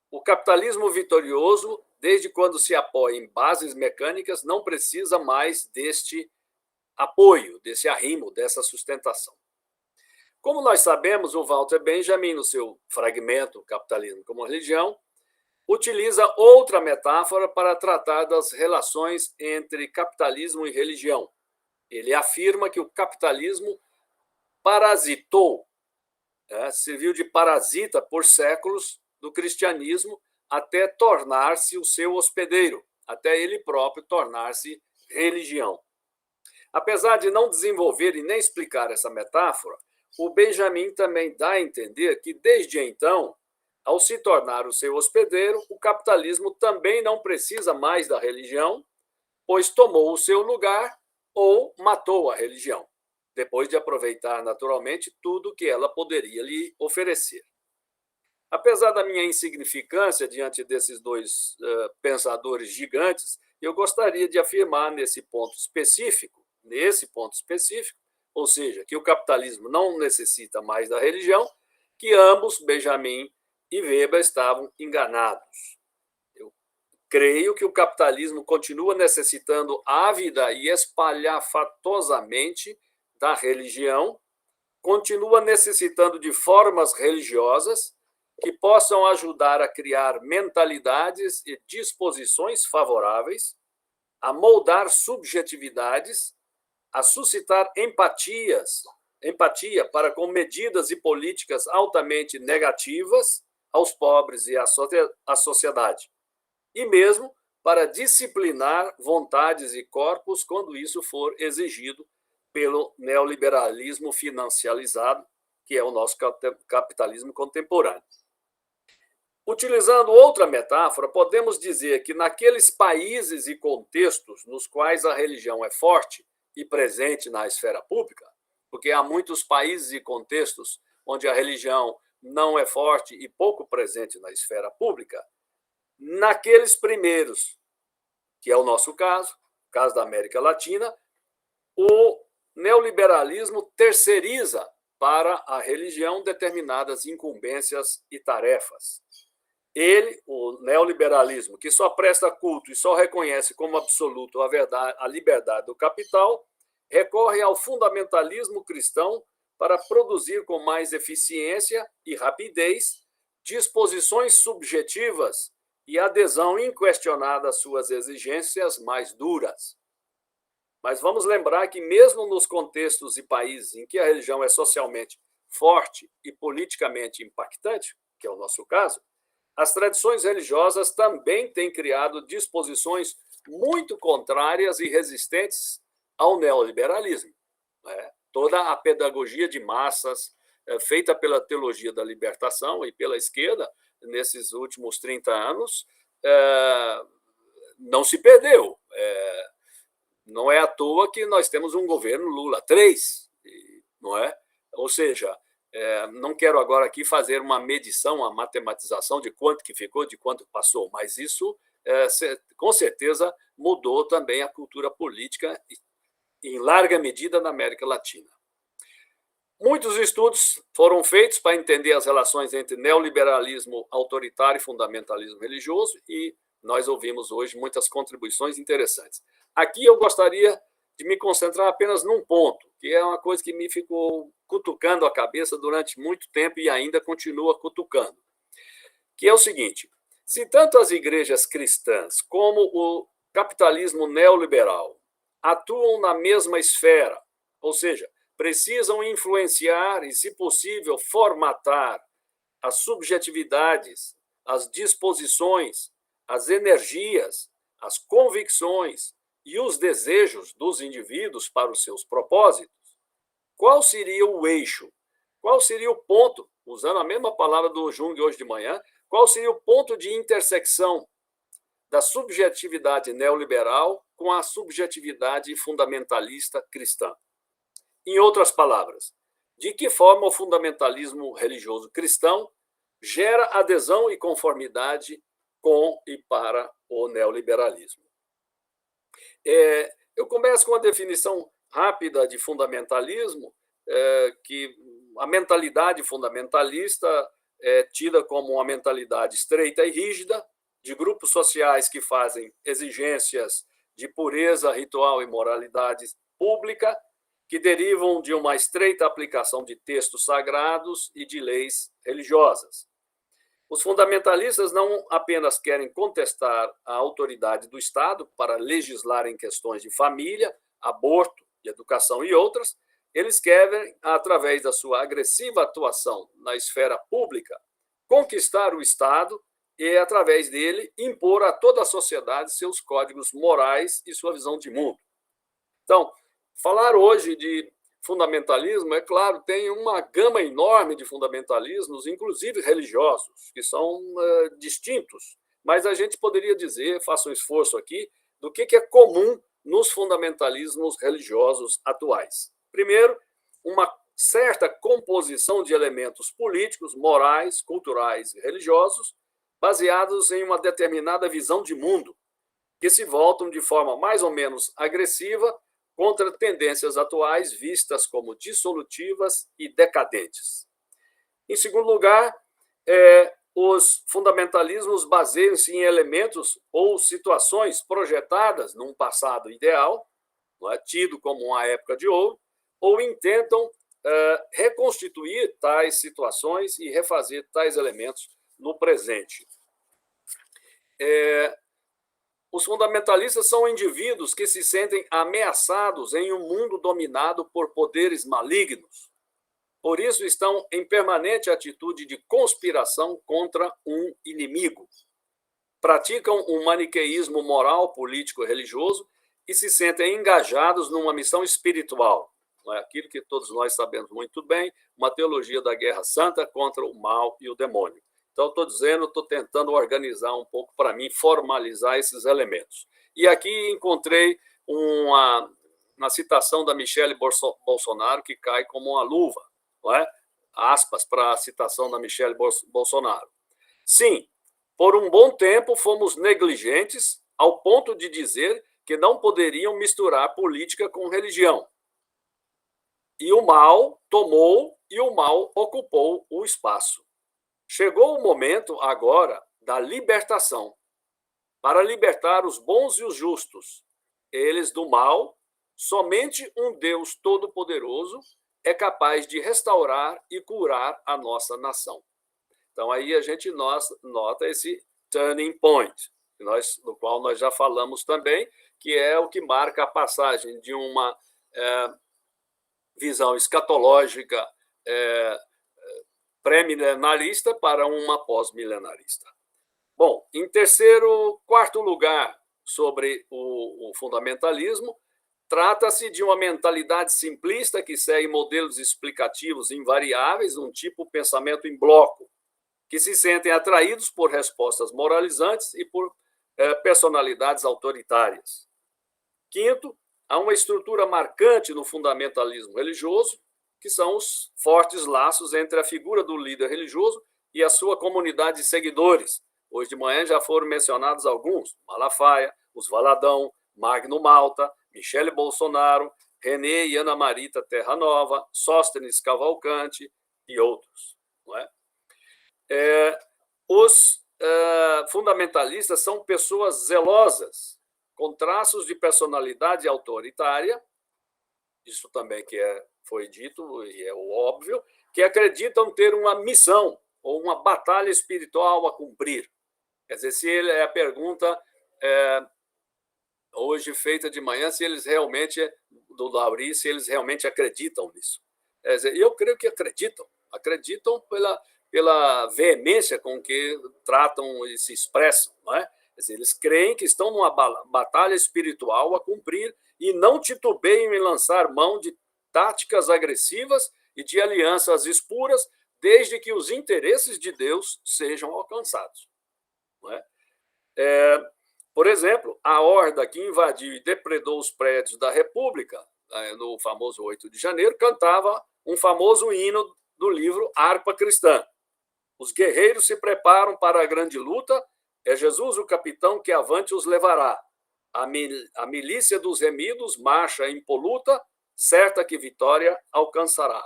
o capitalismo vitorioso, desde quando se apoia em bases mecânicas, não precisa mais deste apoio, desse arrimo, dessa sustentação. Como nós sabemos, o Walter Benjamin, no seu fragmento Capitalismo como Religião, utiliza outra metáfora para tratar das relações entre capitalismo e religião. Ele afirma que o capitalismo parasitou, serviu de parasita por séculos do cristianismo até tornar-se o seu hospedeiro, até ele próprio tornar-se religião. Apesar de não desenvolver e nem explicar essa metáfora, o Benjamin também dá a entender que, desde então, ao se tornar o seu hospedeiro, o capitalismo também não precisa mais da religião, pois tomou o seu lugar ou matou a religião, depois de aproveitar naturalmente tudo que ela poderia lhe oferecer. Apesar da minha insignificância diante desses dois pensadores gigantes, eu gostaria de afirmar nesse ponto específico, ou seja, que o capitalismo não necessita mais da religião, que ambos, Benjamin e Weber, estavam enganados. Eu creio que o capitalismo continua necessitando ávida e espalhafatosamente da religião, continua necessitando de formas religiosas que possam ajudar a criar mentalidades e disposições favoráveis, a moldar subjetividades, a suscitar empatia para com medidas e políticas altamente negativas aos pobres e à sociedade, e mesmo para disciplinar vontades e corpos quando isso for exigido pelo neoliberalismo financializado, que é o nosso capitalismo contemporâneo. Utilizando outra metáfora, podemos dizer que naqueles países e contextos nos quais a religião é forte e presente na esfera pública, porque há muitos países e contextos onde a religião não é forte e pouco presente na esfera pública, naqueles primeiros, que é o nosso caso, o caso da América Latina, o neoliberalismo terceiriza para a religião determinadas incumbências e tarefas. Ele, o neoliberalismo, que só presta culto e só reconhece como absoluto a liberdade do capital, recorre ao fundamentalismo cristão para produzir com mais eficiência e rapidez disposições subjetivas e adesão inquestionada às suas exigências mais duras. Mas vamos lembrar que, mesmo nos contextos e países em que a religião é socialmente forte e politicamente impactante, que é o nosso caso, as tradições religiosas também têm criado disposições muito contrárias e resistentes ao neoliberalismo. Toda a pedagogia de massas feita pela teologia da libertação e pela esquerda nesses últimos 30 anos não se perdeu. Não é à toa que nós temos um governo Lula 3, não é? Ou seja, não quero agora aqui fazer uma medição, uma matematização de quanto que ficou, de quanto passou, mas isso, com certeza, mudou também a cultura política, em larga medida, na América Latina. Muitos estudos foram feitos para entender as relações entre neoliberalismo autoritário e fundamentalismo religioso, e nós ouvimos hoje muitas contribuições interessantes. Aqui eu gostaria de me concentrar apenas num ponto, que é uma coisa que me ficou cutucando a cabeça durante muito tempo e ainda continua cutucando, que é o seguinte: se tanto as igrejas cristãs como o capitalismo neoliberal atuam na mesma esfera, ou seja, precisam influenciar e, se possível, formatar as subjetividades, as disposições, as energias, as convicções e os desejos dos indivíduos para os seus propósitos, qual seria o eixo? Qual seria o ponto, usando a mesma palavra do Jung hoje de manhã, qual seria o ponto de intersecção da subjetividade neoliberal com a subjetividade fundamentalista cristã? Em outras palavras, de que forma o fundamentalismo religioso cristão gera adesão e conformidade com e para o neoliberalismo? Eu começo com uma definição rápida de fundamentalismo, que a mentalidade fundamentalista é tida como uma mentalidade estreita e rígida, de grupos sociais que fazem exigências de pureza ritual e moralidade pública, que derivam de uma estreita aplicação de textos sagrados e de leis religiosas. Os fundamentalistas não apenas querem contestar a autoridade do Estado para legislar em questões de família, aborto, educação e outras, eles querem, através da sua agressiva atuação na esfera pública, conquistar o Estado e, através dele, impor a toda a sociedade seus códigos morais e sua visão de mundo. Então, falar hoje de fundamentalismo, é claro, tem uma gama enorme de fundamentalismos, inclusive religiosos, que são distintos, mas a gente poderia dizer, faço um esforço aqui, do que é comum nos fundamentalismos religiosos atuais. Primeiro, uma certa composição de elementos políticos, morais, culturais e religiosos, baseados em uma determinada visão de mundo, que se voltam de forma mais ou menos agressiva contra tendências atuais vistas como dissolutivas e decadentes. Em segundo lugar, os fundamentalismos baseiam-se em elementos ou situações projetadas num passado ideal, não é, tido como uma época de ouro, ou intentam reconstituir tais situações e refazer tais elementos no presente. Os fundamentalistas são indivíduos que se sentem ameaçados em um mundo dominado por poderes malignos. Por isso, estão em permanente atitude de conspiração contra um inimigo. Praticam um maniqueísmo moral, político e religioso e se sentem engajados numa missão espiritual. Não é aquilo que todos nós sabemos muito bem, uma teologia da guerra santa contra o mal e o demônio. Então, estou tentando organizar um pouco para mim, formalizar esses elementos. E aqui encontrei uma citação da Michelle Bolsonaro que cai como uma luva, não é? Aspas para a citação da Michelle Bolsonaro. Sim, por um bom tempo fomos negligentes ao ponto de dizer que não poderiam misturar política com religião. E o mal tomou e o mal ocupou o espaço. Chegou o momento agora da libertação, para libertar os bons e os justos. Eles do mal, somente um Deus todo-poderoso é capaz de restaurar e curar a nossa nação. Então, aí a gente nota esse turning point, do qual nós já falamos também, que é o que marca a passagem de uma visão escatológica pré-milenarista para uma pós-milenarista. Bom, em quarto lugar, sobre o fundamentalismo, trata-se de uma mentalidade simplista que segue modelos explicativos invariáveis, um tipo de pensamento em bloco, que se sentem atraídos por respostas moralizantes e por personalidades autoritárias. Quinto, há uma estrutura marcante no fundamentalismo religioso, que são os fortes laços entre a figura do líder religioso e a sua comunidade de seguidores. Hoje de manhã já foram mencionados alguns: Malafaia, os Valadão, Magno Malta, Michele Bolsonaro, René e Ana Marita Terranova, Sóstenes Cavalcante e outros. Não é? Os fundamentalistas são pessoas zelosas, com traços de personalidade autoritária, isso também foi dito e é o óbvio, que acreditam ter uma missão ou uma batalha espiritual a cumprir. Quer dizer, se a pergunta hoje feita de manhã, se eles realmente, do Lauri, se eles realmente acreditam nisso. Quer dizer, eu creio que acreditam pela veemência com que tratam e se expressam, não é? Quer dizer, eles creem que estão numa batalha espiritual a cumprir e não titubeiam em lançar mão de táticas agressivas e de alianças espuras, desde que os interesses de Deus sejam alcançados. Não é? Por exemplo, a horda que invadiu e depredou os prédios da República, no famoso 8 de janeiro, cantava um famoso hino do livro Harpa Cristã. Os guerreiros se preparam para a grande luta, é Jesus o capitão que avante os levará. A milícia dos remidos marcha impoluta, certa que vitória alcançará.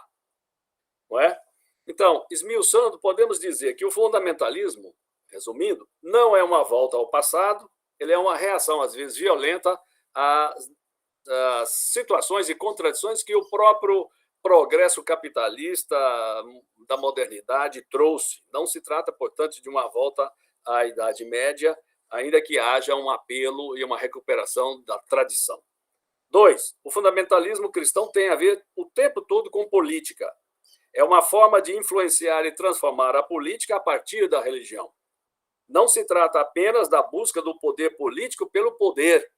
Não é? Então, esmiuçando, podemos dizer que o fundamentalismo, resumindo, não é uma volta ao passado, ele é uma reação, às vezes, violenta às situações e contradições que o próprio progresso capitalista da modernidade trouxe. Não se trata, portanto, de uma volta à Idade Média, ainda que haja um apelo e uma recuperação da tradição. 2. O fundamentalismo cristão tem a ver o tempo todo com política. É uma forma de influenciar e transformar a política a partir da religião. Não se trata apenas da busca do poder político pelo poder,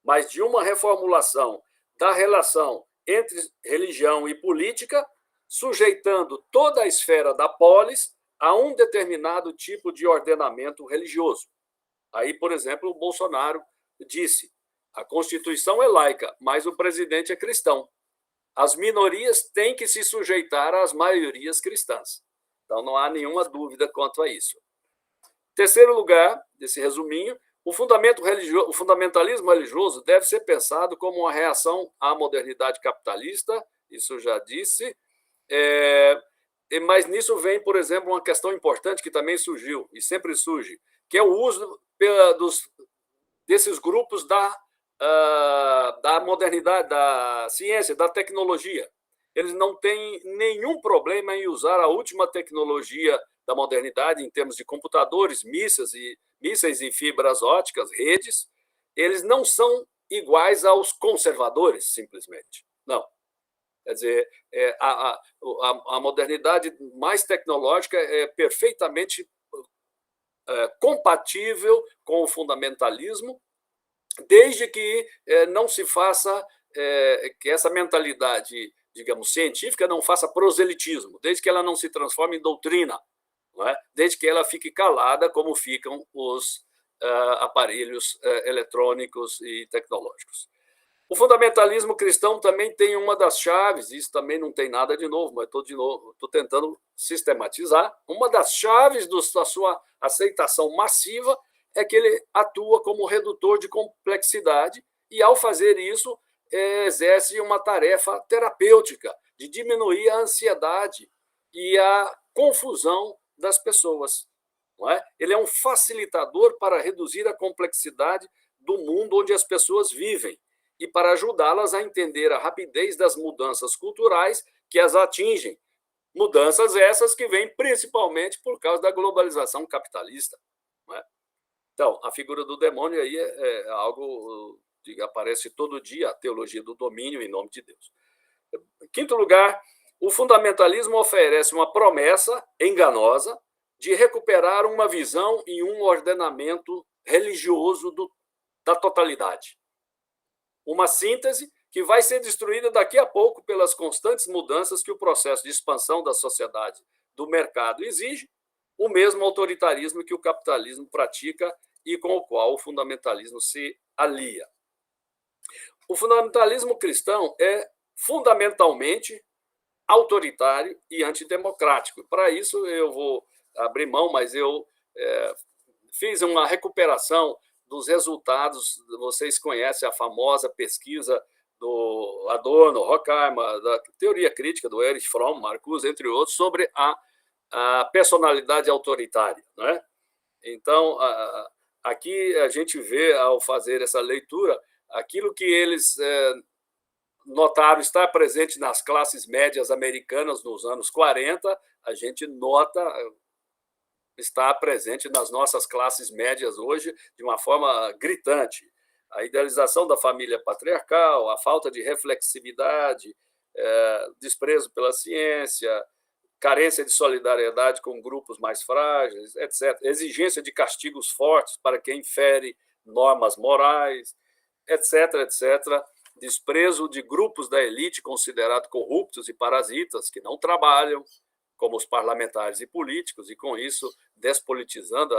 mas de uma reformulação da relação entre religião e política, sujeitando toda a esfera da polis a um determinado tipo de ordenamento religioso. Aí, por exemplo, o Bolsonaro disse: a Constituição é laica, mas o presidente é cristão. As minorias têm que se sujeitar às maiorias cristãs. Então, não há nenhuma dúvida quanto a isso. Terceiro lugar, desse resuminho, o fundamentalismo religioso deve ser pensado como uma reação à modernidade capitalista, isso eu já disse, mas nisso vem, por exemplo, uma questão importante que também surgiu, e sempre surge, que é o uso desses grupos da modernidade, da ciência, da tecnologia. Eles não têm nenhum problema em usar a última tecnologia da modernidade em termos de computadores, mísseis e fibras óticas, redes. Eles não são iguais aos conservadores, simplesmente. Não. Quer dizer, a modernidade mais tecnológica é perfeitamente compatível com o fundamentalismo, desde que não se faça, que essa mentalidade, digamos, científica não faça proselitismo, desde que ela não se transforme em doutrina, não é? Desde que ela fique calada, como ficam os aparelhos eletrônicos e tecnológicos. O fundamentalismo cristão também tem uma das chaves, isso também não tem nada de novo, mas estou tentando sistematizar. Uma das chaves da sua aceitação massiva é que ele atua como redutor de complexidade e, ao fazer isso, exerce uma tarefa terapêutica de diminuir a ansiedade e a confusão das pessoas. Não é? Ele é um facilitador para reduzir a complexidade do mundo onde as pessoas vivem e para ajudá-las a entender a rapidez das mudanças culturais que as atingem. Mudanças essas que vêm principalmente por causa da globalização capitalista. Não é? Então, a figura do demônio aí é algo que aparece todo dia, a teologia do domínio em nome de Deus. Em quinto lugar, o fundamentalismo oferece uma promessa enganosa de recuperar uma visão e um ordenamento religioso da totalidade. Uma síntese que vai ser destruída daqui a pouco pelas constantes mudanças que o processo de expansão da sociedade, do mercado, exige, o mesmo autoritarismo que o capitalismo pratica e com o qual o fundamentalismo se alia. O fundamentalismo cristão é fundamentalmente autoritário e antidemocrático. Para isso, eu vou abrir mão, mas eu fiz uma recuperação dos resultados. Vocês conhecem a famosa pesquisa do Adorno, Horkheimer, da teoria crítica do Erich Fromm, Marcuse, entre outros, sobre a personalidade autoritária. Né? Então, aqui a gente vê, ao fazer essa leitura, aquilo que eles notaram estar presente nas classes médias americanas nos anos 40, a gente nota está presente nas nossas classes médias hoje de uma forma gritante. A idealização da família patriarcal, a falta de reflexividade, desprezo pela ciência, carência de solidariedade com grupos mais frágeis, etc. Exigência de castigos fortes para quem infere normas morais, etc., etc. Desprezo de grupos da elite considerados corruptos e parasitas que não trabalham, como os parlamentares e políticos, e com isso despolitizando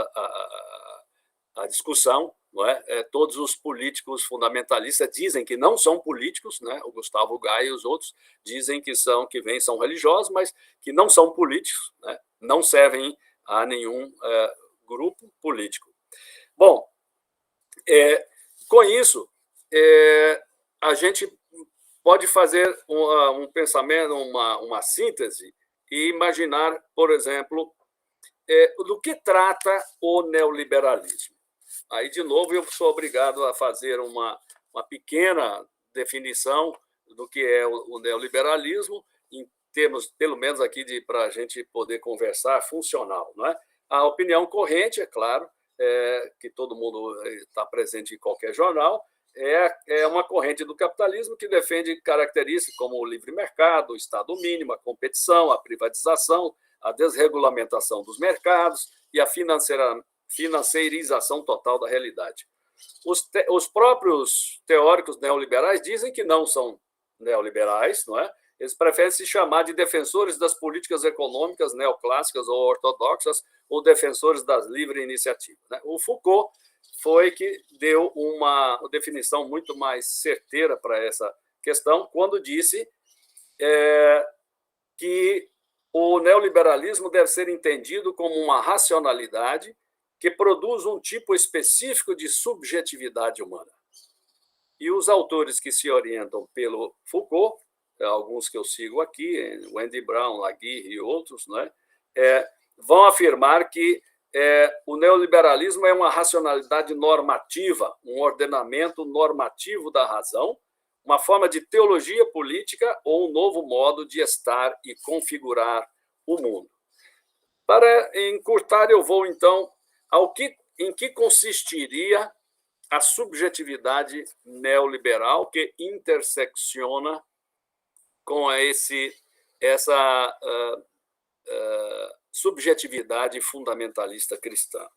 a discussão. Não é? Todos os políticos fundamentalistas dizem que não são políticos, né? O Gustavo Gai e os outros dizem que são religiosos, mas que não são políticos, né? Não servem a nenhum grupo político. Bom, com isso, a gente pode fazer um pensamento, uma síntese, e imaginar, por exemplo, do que trata o neoliberalismo. Aí, de novo, eu sou obrigado a fazer uma pequena definição do que é o neoliberalismo, em termos, pelo menos aqui, para a gente poder conversar, funcional. Não é? A opinião corrente, é claro, que todo mundo está presente em qualquer jornal, é uma corrente do capitalismo que defende características como o livre mercado, o Estado mínimo, a competição, a privatização, a desregulamentação dos mercados e a financiarização total da realidade. Os próprios teóricos neoliberais dizem que não são neoliberais, não é? Eles preferem se chamar de defensores das políticas econômicas neoclássicas ou ortodoxas ou defensores das livres iniciativas. Né? O Foucault foi que deu uma definição muito mais certeira para essa questão, quando disse que o neoliberalismo deve ser entendido como uma racionalidade que produz um tipo específico de subjetividade humana. E os autores que se orientam pelo Foucault, alguns que eu sigo aqui, Wendy Brown, Laguirre e outros, né, vão afirmar que o neoliberalismo é uma racionalidade normativa, um ordenamento normativo da razão, uma forma de teologia política ou um novo modo de estar e configurar o mundo. Para encurtar, eu vou, então, em que consistiria a subjetividade neoliberal que intersecciona com essa subjetividade fundamentalista cristã.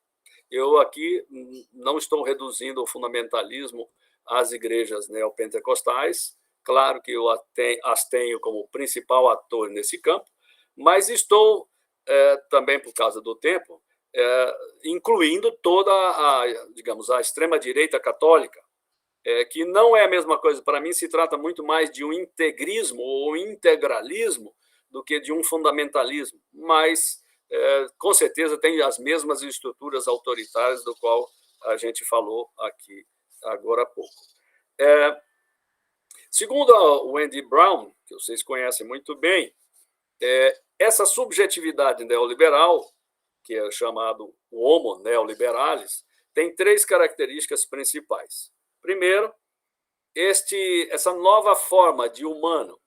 Eu aqui não estou reduzindo o fundamentalismo às igrejas neopentecostais, claro que eu as tenho como principal ator nesse campo, mas estou, também por causa do tempo, incluindo toda a extrema-direita católica, que não é a mesma coisa. Para mim, se trata muito mais de um integrismo ou integralismo do que de um fundamentalismo, mas, com certeza, tem as mesmas estruturas autoritárias do qual a gente falou aqui agora há pouco. Segundo a Wendy Brown, que vocês conhecem muito bem, essa subjetividade neoliberal, que é chamado o homo neoliberalis, tem 3 características principais. Primeiro, essa nova forma de humano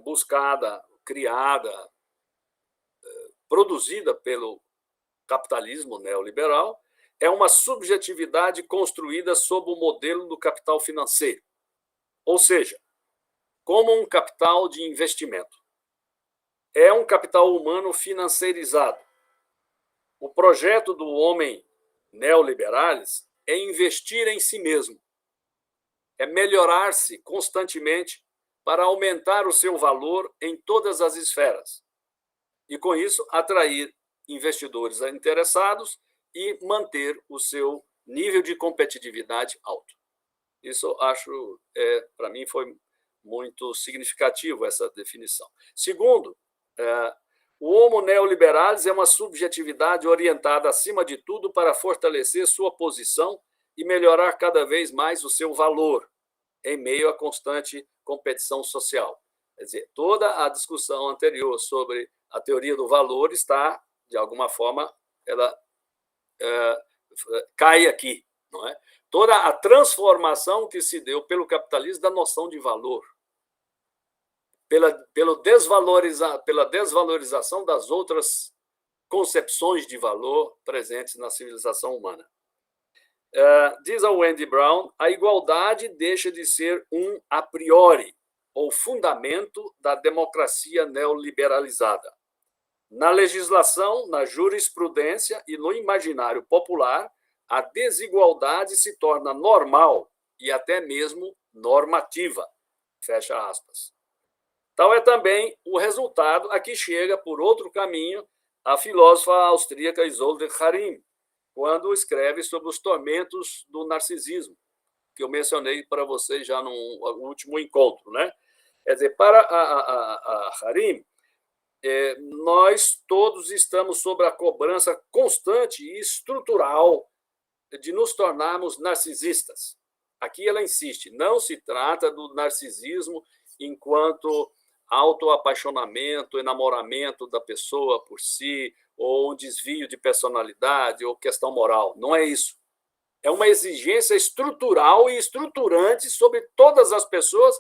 buscada, criada, produzida pelo capitalismo neoliberal, é uma subjetividade construída sob o modelo do capital financeiro, ou seja, como um capital de investimento. É um capital humano financeirizado. O projeto do homem neoliberalis é investir em si mesmo, é melhorar-se constantemente para aumentar o seu valor em todas as esferas e, com isso, atrair investidores interessados e manter o seu nível de competitividade alto. Isso, acho, para mim, foi muito significativo, essa definição. Segundo, o homo neoliberalis é uma subjetividade orientada, acima de tudo, para fortalecer sua posição e melhorar cada vez mais o seu valor em meio à constante competição social. Quer dizer, toda a discussão anterior sobre a teoria do valor está, de alguma forma, ela cai aqui, não é? Toda a transformação que se deu pelo capitalismo da noção de valor, pela desvalorização das outras concepções de valor presentes na civilização humana. Diz a Wendy Brown, a igualdade deixa de ser um a priori, ou fundamento da democracia neoliberalizada. Na legislação, na jurisprudência e no imaginário popular, a desigualdade se torna normal e até mesmo normativa. Fecha aspas. Tal é também o resultado a que chega, por outro caminho, a filósofa austríaca Isolde Harim, quando escreve sobre os tormentos do narcisismo, que eu mencionei para vocês já no último encontro, né? Quer dizer, para a Harim, nós todos estamos sob a cobrança constante e estrutural de nos tornarmos narcisistas. Aqui ela insiste, não se trata do narcisismo enquanto autoapaixonamento, enamoramento da pessoa por si, ou um desvio de personalidade, ou questão moral. Não é isso. É uma exigência estrutural e estruturante sobre todas as pessoas,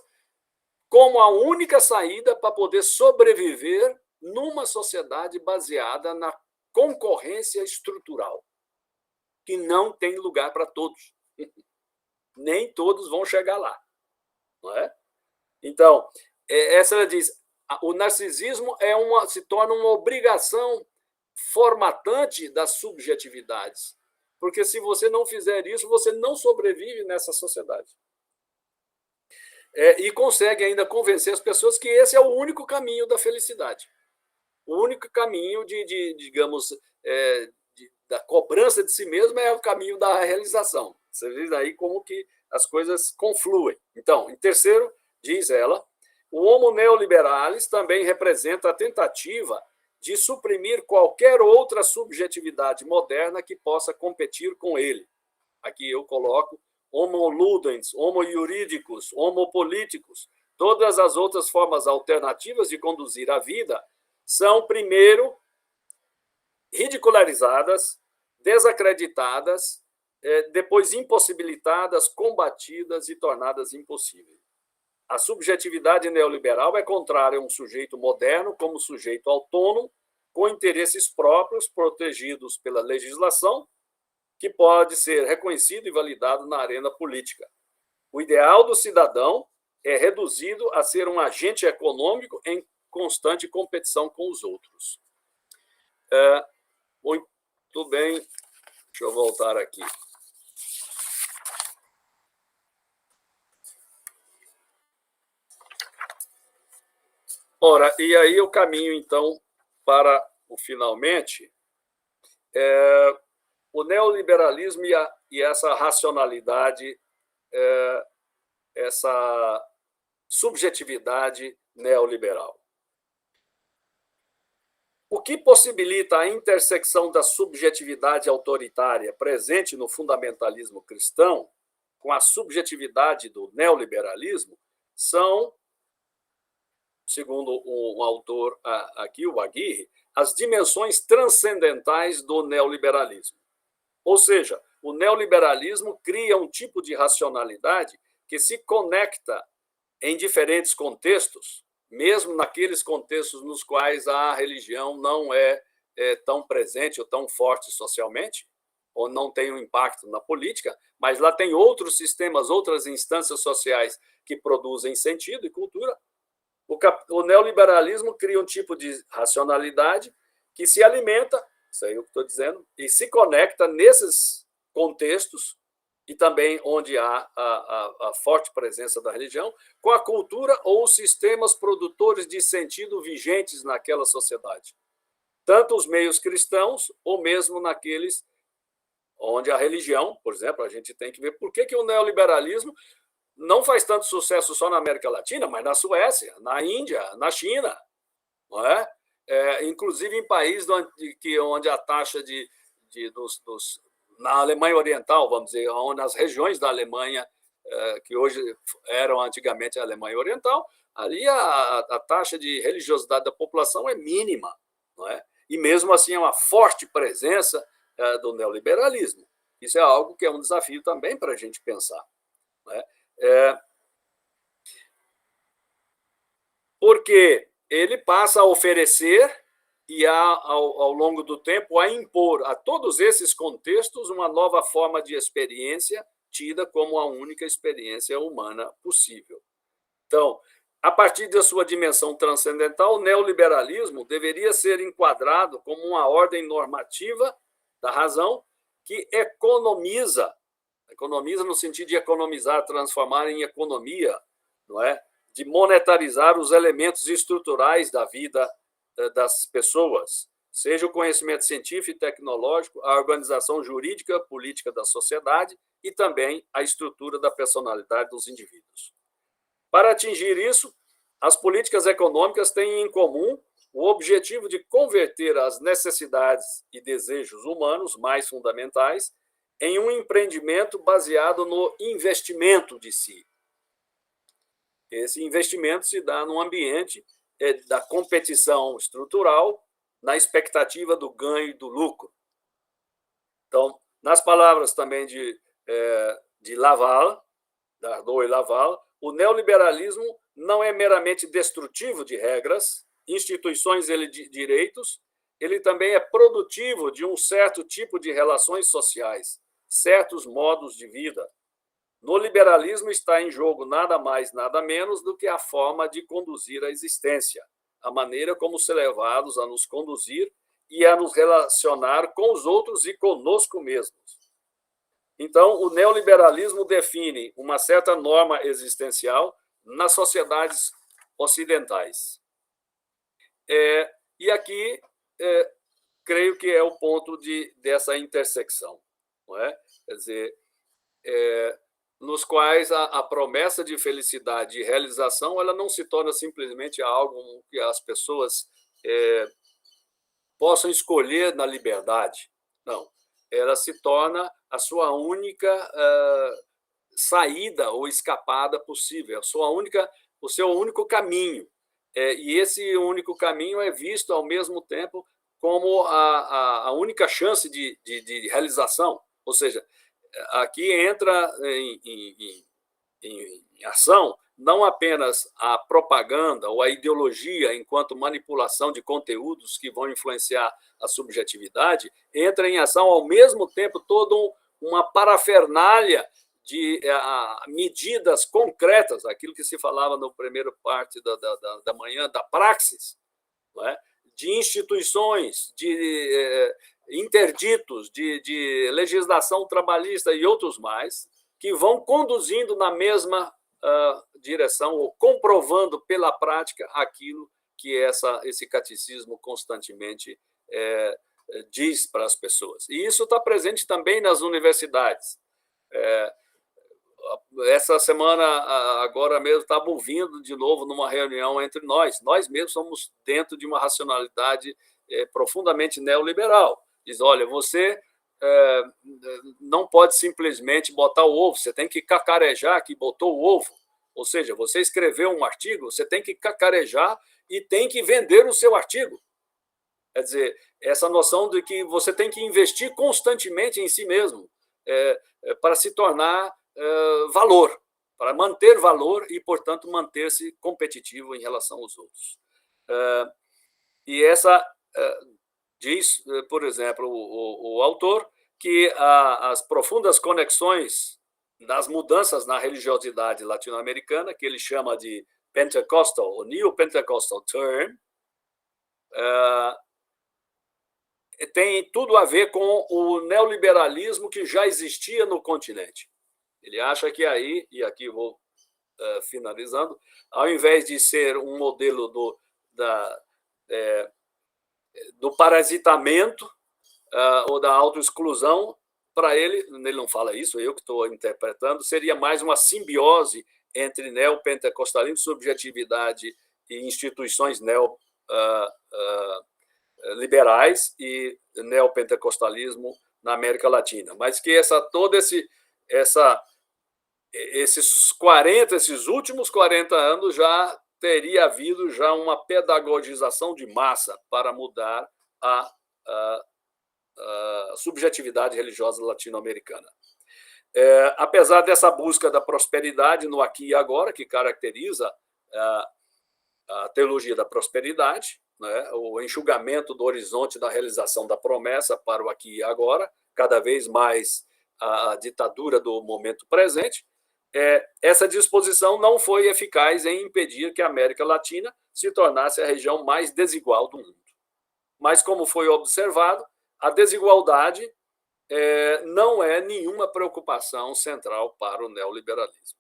como a única saída para poder sobreviver numa sociedade baseada na concorrência estrutural, que não tem lugar para todos. Nem todos vão chegar lá. Não é? Então, essa ela diz, o narcisismo se torna uma obrigação formatante das subjetividades, porque se você não fizer isso, você não sobrevive nessa sociedade. E consegue ainda convencer as pessoas que esse é o único caminho da felicidade, o único caminho de da cobrança de si mesmo é o caminho da realização. Você vê daí como que as coisas confluem. Então, em terceiro, diz ela, o homo neoliberalis também representa a tentativa de suprimir qualquer outra subjetividade moderna que possa competir com ele. Aqui eu coloco homo ludens, homo jurídicos, homo políticos. Todas as outras formas alternativas de conduzir a vida são, primeiro, ridicularizadas, desacreditadas, depois impossibilitadas, combatidas e tornadas impossíveis. A subjetividade neoliberal é contrária a um sujeito moderno como sujeito autônomo, com interesses próprios, protegidos pela legislação, que pode ser reconhecido e validado na arena política. O ideal do cidadão é reduzido a ser um agente econômico em constante competição com os outros. Muito bem, deixa eu voltar aqui. Ora, e aí eu caminho, então, para o finalmente. O neoliberalismo e essa racionalidade, essa subjetividade neoliberal. O que possibilita a intersecção da subjetividade autoritária presente no fundamentalismo cristão com a subjetividade do neoliberalismo são, segundo um autor aqui, o Aguirre, as dimensões transcendentais do neoliberalismo. Ou seja, o neoliberalismo cria um tipo de racionalidade que se conecta em diferentes contextos, mesmo naqueles contextos nos quais a religião não é tão presente ou tão forte socialmente, ou não tem um impacto na política, mas lá tem outros sistemas, outras instâncias sociais que produzem sentido e cultura. O neoliberalismo cria um tipo de racionalidade que se alimenta, isso aí é o que estou dizendo, e se conecta nesses contextos, e também onde há a forte presença da religião, com a cultura ou os sistemas produtores de sentido vigentes naquela sociedade. Tanto os meios cristãos, ou mesmo naqueles onde a religião, por exemplo, a gente tem que ver por que o neoliberalismo não faz tanto sucesso só na América Latina, mas na Suécia, na Índia, na China, não é? Inclusive em países onde a taxa na Alemanha Oriental, vamos dizer, onde as regiões da Alemanha, que hoje eram antigamente a Alemanha Oriental, ali a taxa de religiosidade da população é mínima, não é? E mesmo assim é uma forte presença do neoliberalismo. Isso é algo que é um desafio também para a gente pensar, não é? Porque ele passa a oferecer e ao longo do tempo, a impor a todos esses contextos uma nova forma de experiência, tida como a única experiência humana possível. Então, a partir da sua dimensão transcendental, o neoliberalismo deveria ser enquadrado como uma ordem normativa da razão que economiza no sentido de economizar, transformar em economia, não é? De monetarizar os elementos estruturais da vida das pessoas, seja o conhecimento científico e tecnológico, a organização jurídica, política da sociedade e também a estrutura da personalidade dos indivíduos. Para atingir isso, as políticas econômicas têm em comum o objetivo de converter as necessidades e desejos humanos mais fundamentais em um empreendimento baseado no investimento de si. Esse investimento se dá num ambiente da competição estrutural, na expectativa do ganho e do lucro. Então, nas palavras também de Laval, Dardot e Laval, o neoliberalismo não é meramente destrutivo de regras, instituições e direitos, ele também é produtivo de um certo tipo de relações sociais, certos modos de vida. No liberalismo está em jogo nada mais, nada menos do que a forma de conduzir a existência, a maneira como ser levados a nos conduzir e a nos relacionar com os outros e conosco mesmos. Então, o neoliberalismo define uma certa norma existencial nas sociedades ocidentais. E aqui, creio que é o ponto dessa intersecção, não é? Quer dizer, nos quais a promessa de felicidade e realização ela não se torna simplesmente algo que as pessoas possam escolher na liberdade. Não. Ela se torna a sua única saída ou escapada possível, o seu único caminho. E esse único caminho é visto, ao mesmo tempo, como a única chance de realização. Ou seja, aqui entra em ação não apenas a propaganda ou a ideologia enquanto manipulação de conteúdos que vão influenciar a subjetividade, entra em ação, ao mesmo tempo, toda uma parafernália de medidas concretas, aquilo que se falava no primeiro parte da manhã, da praxis, não é? De instituições, de interditos, de legislação trabalhista e outros mais, que vão conduzindo na mesma direção, ou comprovando pela prática aquilo que esse catecismo constantemente diz para as pessoas. E isso está presente também nas universidades. Essa semana, agora mesmo, estava ouvindo de novo numa reunião entre nós. Nós mesmos somos dentro de uma racionalidade profundamente neoliberal. Diz, olha, você não pode simplesmente botar o ovo, você tem que cacarejar que botou o ovo. Ou seja, você escreveu um artigo, você tem que cacarejar e tem que vender o seu artigo. Quer dizer, essa noção de que você tem que investir constantemente em si mesmo para se tornar valor, para manter valor e, portanto, manter-se competitivo em relação aos outros. E essa diz, por exemplo, o autor, que as profundas conexões das mudanças na religiosidade latino-americana, que ele chama de Pentecostal, ou Neo-Pentecostal Turn, tem tudo a ver com o neoliberalismo que já existia no continente. Ele acha que aí, e aqui vou finalizando, ao invés de ser um modelo do parasitamento ou da autoexclusão, para ele não fala isso, eu que estou interpretando, seria mais uma simbiose entre neopentecostalismo, subjetividade e instituições neoliberais e neopentecostalismo na América Latina. Mas que esses últimos 40 anos já teria havido já uma pedagogização de massa para mudar a subjetividade religiosa latino-americana. Apesar dessa busca da prosperidade no aqui e agora, que caracteriza a teologia da prosperidade, né, o enxugamento do horizonte da realização da promessa para o aqui e agora, cada vez mais a ditadura do momento presente, essa disposição não foi eficaz em impedir que a América Latina se tornasse a região mais desigual do mundo. Mas, como foi observado, a desigualdade não é nenhuma preocupação central para o neoliberalismo.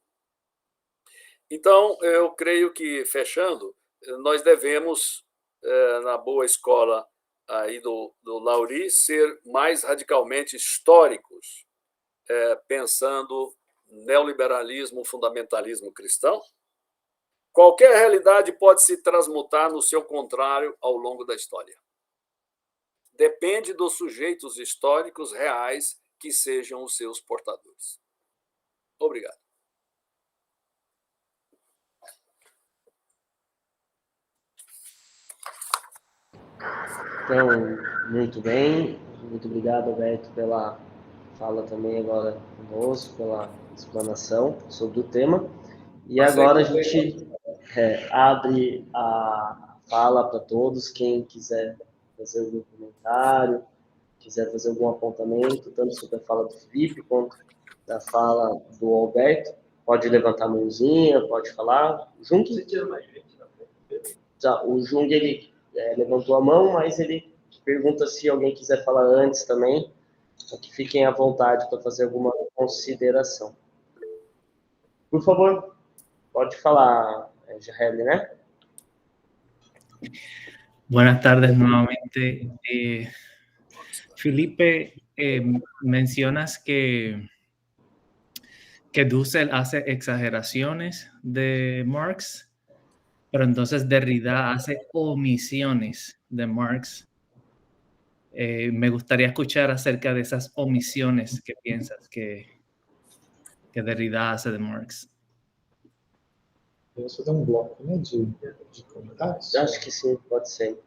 Então, eu creio que, fechando, nós devemos, na boa escola aí do Laurie, ser mais radicalmente históricos, pensando neoliberalismo, fundamentalismo cristão. Qualquer realidade pode se transmutar no seu contrário ao longo da história. Depende dos sujeitos históricos reais que sejam os seus portadores. Obrigado. Então, muito bem. Muito obrigado, Alberto, pela fala também agora conosco, pela explanação sobre o tema. E agora a gente abre a fala para todos. Quem quiser fazer algum comentário, quiser fazer algum apontamento, tanto sobre a fala do Felipe quanto da fala do Alberto, pode levantar a mãozinha, pode falar. O Jung, o Jung ele levantou a mão, mas ele pergunta se alguém quiser falar antes também, para que fiquem à vontade para fazer alguma consideração. Por favor, pode falar, Jael, né? Buenas tardes nuevamente. Felipe, mencionas que Dussel hace exageraciones de Marx, pero entonces Derrida hace omisiones de Marx. Me gustaría escuchar acerca de esas omisiones que piensas que Derrida hace de Marx. Vamos fazer bloco, né, de comentários? Acho que sim, pode ser.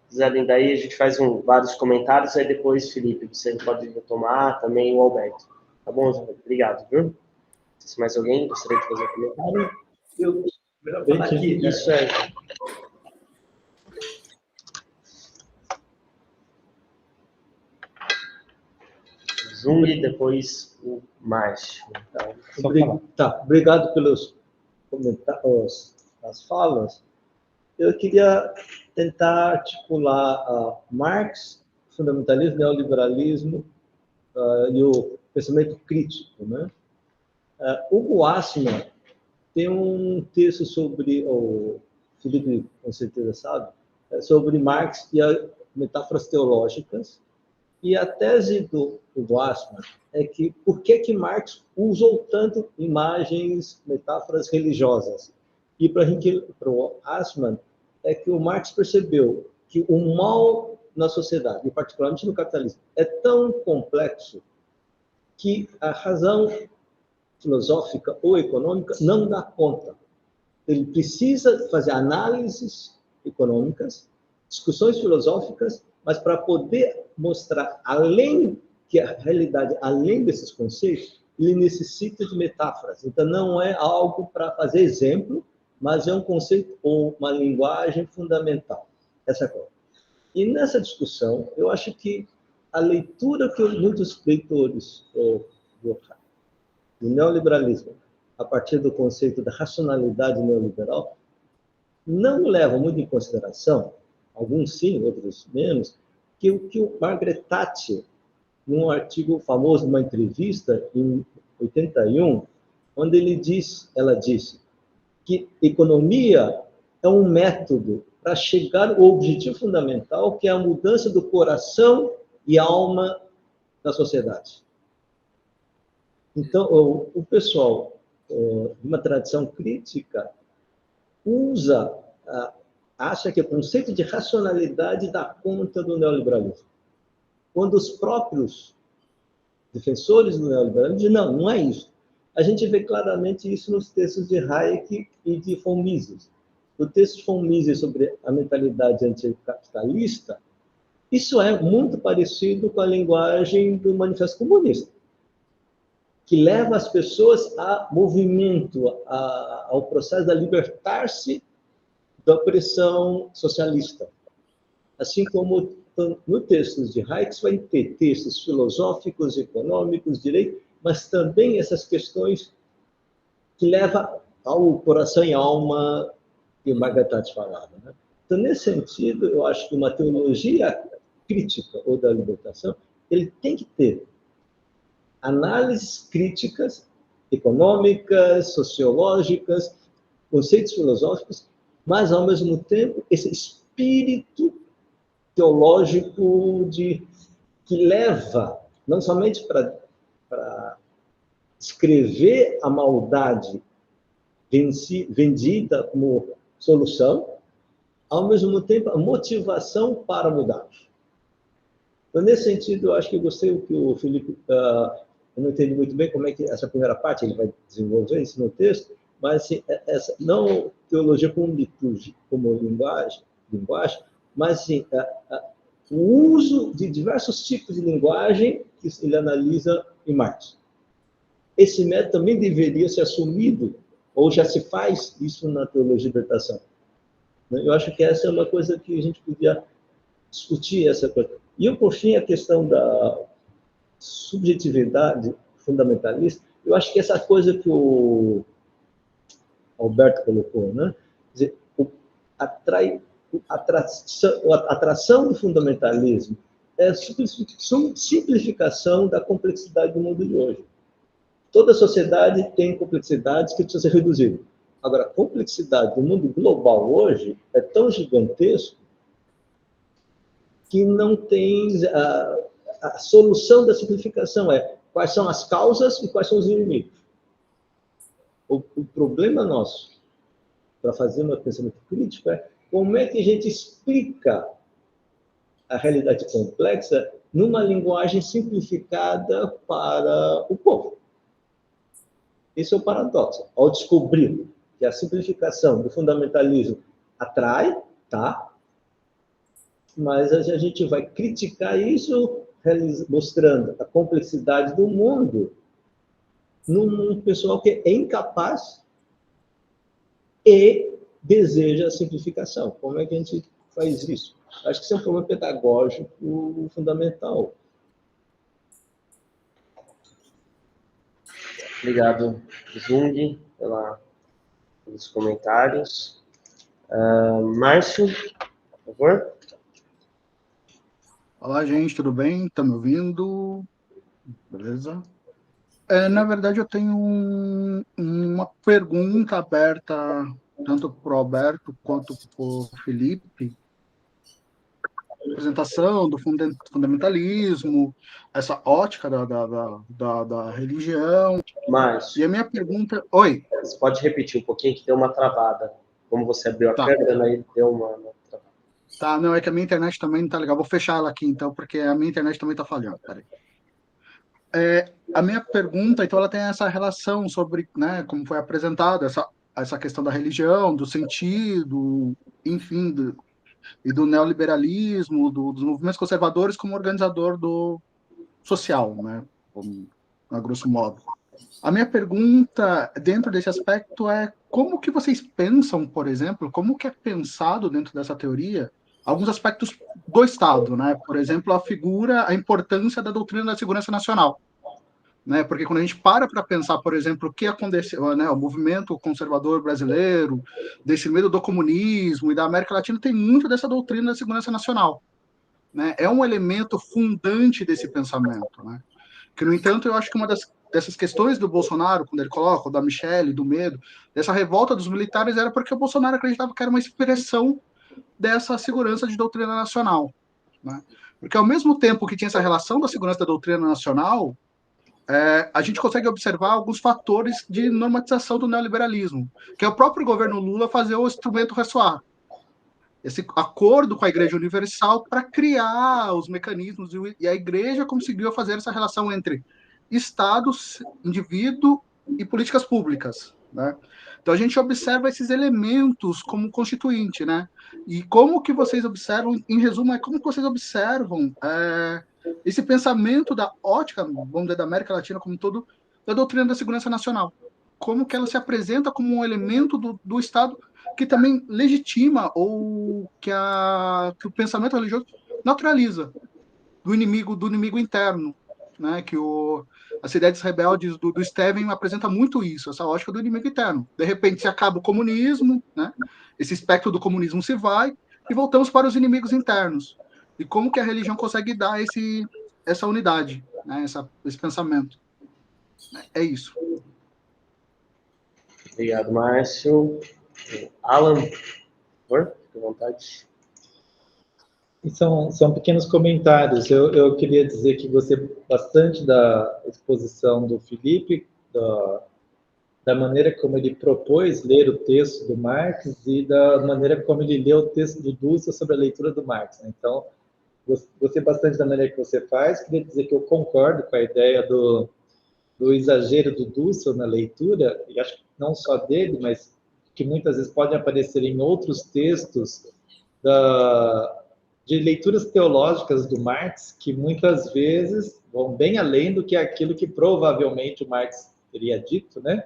Quiserem, daí a gente faz vários comentários, aí depois, Felipe, você pode retomar, também o Alberto. Tá bom, Alberto? Obrigado, viu? Se mais alguém gostaria de fazer um comentário? Eu falar aqui. Isso aí. Zoom e depois o Márcio. Obrigado pelos comentários, as falas. Eu queria tentar articular Marx, fundamentalismo, neoliberalismo e o pensamento crítico, né? Hugo Assmann tem um texto sobre, o Felipe com certeza sabe, sobre Marx e as metáforas teológicas. E a tese do Hugo Assmann é que por que Marx usou tanto imagens, metáforas religiosas? E para o Assmann é que o Marx percebeu que o mal na sociedade, e particularmente no capitalismo, é tão complexo que a razão filosófica ou econômica não dá conta. Ele precisa fazer análises econômicas, discussões filosóficas, mas para poder mostrar além que a realidade, além desses conceitos, ele necessita de metáforas. Então não é algo para fazer exemplo, mas é um conceito ou uma linguagem fundamental. Essa coisa. E nessa discussão, eu acho que a leitura que muitos leitores do neoliberalismo, a partir do conceito da racionalidade neoliberal, não levam muito em consideração, alguns sim, outros menos, que o Margaret Thatcher, num artigo famoso, numa entrevista em 81, onde ela disse que economia é um método para chegar ao objetivo fundamental, que é a mudança do coração e alma da sociedade. Então, o pessoal de uma tradição crítica acha que o conceito de racionalidade dá conta do neoliberalismo. Quando os próprios defensores do neoliberalismo dizem, não é isso. A gente vê claramente isso nos textos de Hayek e de von Mises. O texto de von Mises sobre a mentalidade anticapitalista, isso é muito parecido com a linguagem do Manifesto Comunista, que leva as pessoas a movimento, ao processo de libertar-se da opressão socialista. Assim como no textos de Hayek vai ter textos filosóficos, econômicos, direito, mas também essas questões que levam ao coração e alma que o Margaret Thatcher falava, né? Então, nesse sentido, eu acho que uma teologia crítica ou da libertação, ele tem que ter análises críticas, econômicas, sociológicas, conceitos filosóficos, mas, ao mesmo tempo, esse espírito teológico que leva, não somente para escrever a maldade vendida como solução, ao mesmo tempo, a motivação para mudar. Então, nesse sentido, eu acho que eu gostei do que o Felipe... eu não entendi muito bem como é que essa primeira parte ele vai desenvolver isso no texto, mas assim, não teologia como liturgia, como linguagem, mas assim, o uso de diversos tipos de linguagem que ele analisa em Marx. Esse método também deveria ser assumido, ou já se faz isso na teologia de libertação. Eu acho que essa é uma coisa que a gente podia discutir, essa coisa. E, por fim, a questão da subjetividade fundamentalista, eu acho que essa coisa que o Alberto colocou, né? Quer dizer, a atração do fundamentalismo é a simplificação da complexidade do mundo de hoje. Toda sociedade tem complexidades que precisam ser reduzidas. Agora, a complexidade do mundo global hoje é tão gigantesco que não tem... a solução da simplificação é quais são as causas e quais são os inimigos. O problema nosso, para fazer um pensamento crítico, é como é que a gente explica a realidade complexa numa linguagem simplificada para o povo. Esse é o paradoxo. Ao descobrir que a simplificação do fundamentalismo atrai, tá? Mas a gente vai criticar isso mostrando a complexidade do mundo num pessoal que é incapaz e deseja a simplificação. Como é que a gente faz isso? Acho que isso é um problema pedagógico fundamental. Obrigado, Zung, pelos comentários. Márcio, por favor. Olá, gente, tudo bem? Tá me ouvindo? Beleza? Na verdade, eu tenho uma pergunta aberta, tanto para o Alberto quanto para o Felipe. A apresentação do fundamentalismo, essa ótica da religião. Márcio. E a minha pergunta... Oi? Você pode repetir um pouquinho, que deu uma travada. Como você abriu a câmera, aí deu uma travada. Tá, não, é que a minha internet também não tá legal. Vou fechar ela aqui, então, porque a minha internet também tá falhando. Peraí. A minha pergunta, então, ela tem essa relação sobre, né, como foi apresentado, essa questão da religião, do sentido, enfim, e do neoliberalismo, dos movimentos conservadores como organizador do social, né, a grosso modo. A minha pergunta, dentro desse aspecto, é como que vocês pensam, por exemplo, como que é pensado dentro dessa teoria alguns aspectos do Estado, né? Por exemplo, a importância da doutrina da segurança nacional, né? Porque quando a gente para pensar, por exemplo, o que aconteceu, né? O movimento conservador brasileiro, desse medo do comunismo e da América Latina, tem muito dessa doutrina da segurança nacional, né? É um elemento fundante desse pensamento, né? Que, no entanto, eu acho que uma dessas questões do Bolsonaro, quando ele coloca, da Michelle, do medo, dessa revolta dos militares, era porque o Bolsonaro acreditava que era uma expressão dessa segurança de doutrina nacional, né? Porque, ao mesmo tempo que tinha essa relação da segurança da doutrina nacional, a gente consegue observar alguns fatores de normatização do neoliberalismo, que é o próprio governo Lula fazer o instrumento ressoar. Esse acordo com a Igreja Universal para criar os mecanismos, e a Igreja conseguiu fazer essa relação entre Estado, indivíduo e políticas públicas, né? Então a gente observa esses elementos como constituinte, né? E como que vocês observam, em resumo, como que vocês observam esse pensamento da ótica, vamos dizer, da América Latina como um todo, da doutrina da segurança nacional? Como que ela se apresenta como um elemento do Estado que também legitima ou que o pensamento religioso naturaliza do inimigo interno, né? Que as cidades rebeldes do Steven apresenta muito isso, essa ótica do inimigo interno. De repente se acaba o comunismo, né? Esse espectro do comunismo se vai e voltamos para os inimigos internos. E como que a religião consegue dar essa unidade, né? Esse pensamento. É isso. Obrigado, Márcio. Alan, por favor, fique à vontade. São pequenos comentários. Eu queria dizer que gostei bastante da exposição do Felipe, da maneira como ele propôs ler o texto do Marx e da maneira como ele leu o texto do Dussel sobre a leitura do Marx. Então, gostei bastante da maneira que você faz. Queria dizer que eu concordo com a ideia do exagero do Dussel na leitura, e acho que não só dele, mas que muitas vezes podem aparecer em outros textos de leituras teológicas do Marx, que muitas vezes vão bem além do que aquilo que provavelmente o Marx teria dito, né?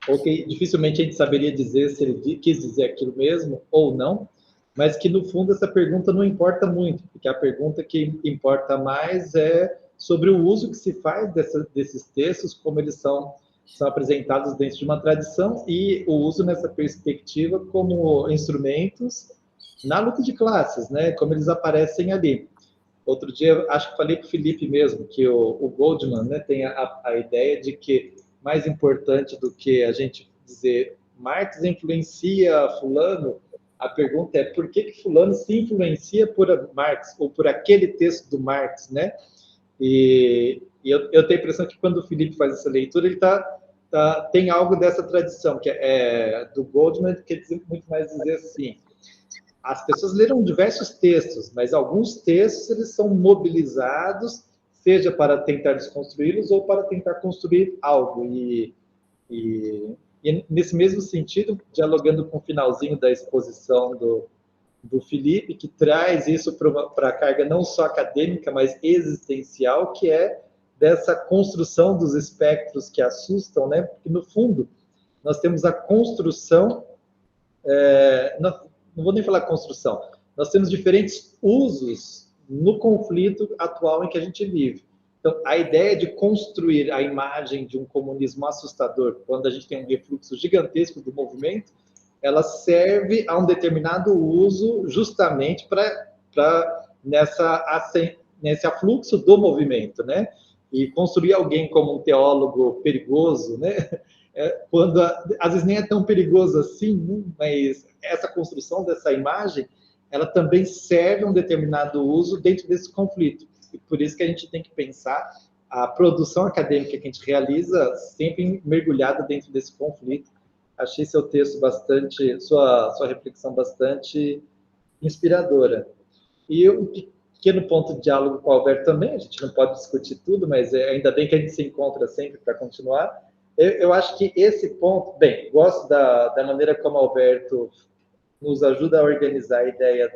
Ou que dificilmente a gente saberia dizer se ele quis dizer aquilo mesmo ou não, mas que, no fundo, essa pergunta não importa muito, porque a pergunta que importa mais é sobre o uso que se faz desses textos, como eles são apresentados dentro de uma tradição, e o uso nessa perspectiva como instrumentos na luta de classes, né? Como eles aparecem ali. Outro dia, acho que falei para o Felipe mesmo, que o Goldman, né, tem a ideia de que mais importante do que a gente dizer Marx influencia fulano, a pergunta é por que fulano se influencia por Marx, ou por aquele texto do Marx, né? E eu tenho a impressão que quando o Felipe faz essa leitura, ele tem algo dessa tradição, que é do Goldman, que quer muito mais dizer assim, as pessoas leram diversos textos, mas alguns textos eles são mobilizados, seja para tentar desconstruí-los ou para tentar construir algo. E nesse mesmo sentido, dialogando com o finalzinho da exposição do Felipe, que traz isso para a carga não só acadêmica, mas existencial, que é dessa construção dos espectros que assustam, né? Porque, no fundo, nós temos a construção, não vou nem falar construção, nós temos diferentes usos no conflito atual em que a gente vive. Então, a ideia de construir a imagem de um comunismo assustador, quando a gente tem um refluxo gigantesco do movimento, ela serve a um determinado uso justamente nesse afluxo do movimento, né? E construir alguém como um teólogo perigoso, né? Quando às vezes nem é tão perigoso assim, né? Mas essa construção dessa imagem, ela também serve a um determinado uso dentro desse conflito. E por isso que a gente tem que pensar a produção acadêmica que a gente realiza sempre mergulhada dentro desse conflito. Achei seu texto sua reflexão bastante inspiradora. E um pequeno ponto de diálogo com o Alberto também, a gente não pode discutir tudo, mas ainda bem que a gente se encontra sempre para continuar. Eu acho que esse ponto, bem, gosto da maneira como o Alberto nos ajuda a organizar a ideia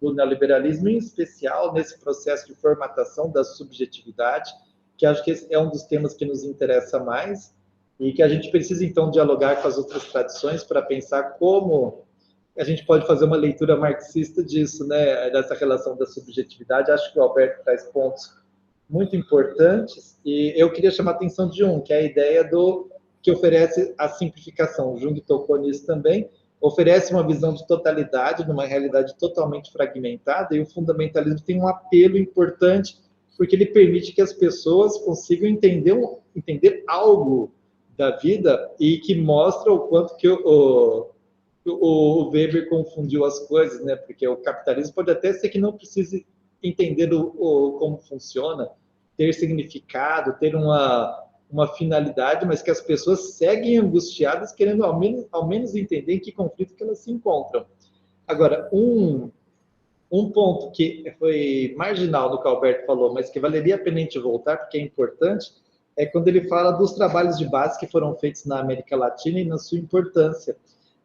do neoliberalismo, em especial nesse processo de formatação da subjetividade, que acho que esse é um dos temas que nos interessa mais, e que a gente precisa, então, dialogar com as outras tradições para pensar como a gente pode fazer uma leitura marxista disso, né, dessa relação da subjetividade. Acho que o Alberto traz pontos muito importantes, e eu queria chamar a atenção de que é a ideia que oferece a simplificação. O Jung tocou nisso também, oferece uma visão de totalidade numa realidade totalmente fragmentada, e o fundamentalismo tem um apelo importante, porque ele permite que as pessoas consigam entender algo da vida, e que mostra o quanto que o Weber confundiu as coisas, né? Porque o capitalismo pode até ser que não precise entender como funciona, ter significado, ter uma finalidade, mas que as pessoas seguem angustiadas, querendo ao menos entender em que conflito que elas se encontram. Agora, um ponto que foi marginal do que o Alberto falou, mas que valeria a pena a gente voltar, porque é importante, é quando ele fala dos trabalhos de base que foram feitos na América Latina e na sua importância.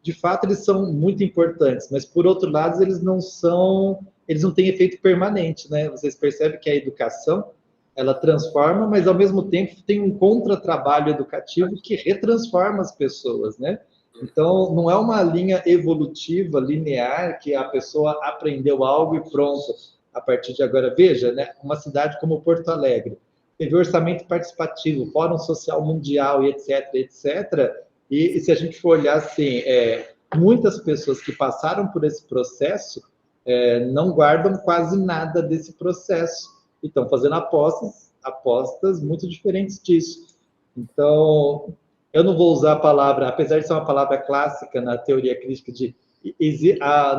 De fato, eles são muito importantes, mas, por outro lado, eles não têm efeito permanente, né? Vocês percebem que a educação, ela transforma, mas, ao mesmo tempo, tem um contratrabalho educativo que retransforma as pessoas, né? Então, não é uma linha evolutiva, linear, que a pessoa aprendeu algo e pronto, a partir de agora. Veja, né? Uma cidade como Porto Alegre, teve orçamento participativo, Fórum Social Mundial, e etc., etc., e se a gente for olhar assim, muitas pessoas que passaram por esse processo não guardam quase nada desse processo, e estão fazendo apostas muito diferentes disso. Então, eu não vou usar a palavra, apesar de ser uma palavra clássica na teoria crítica,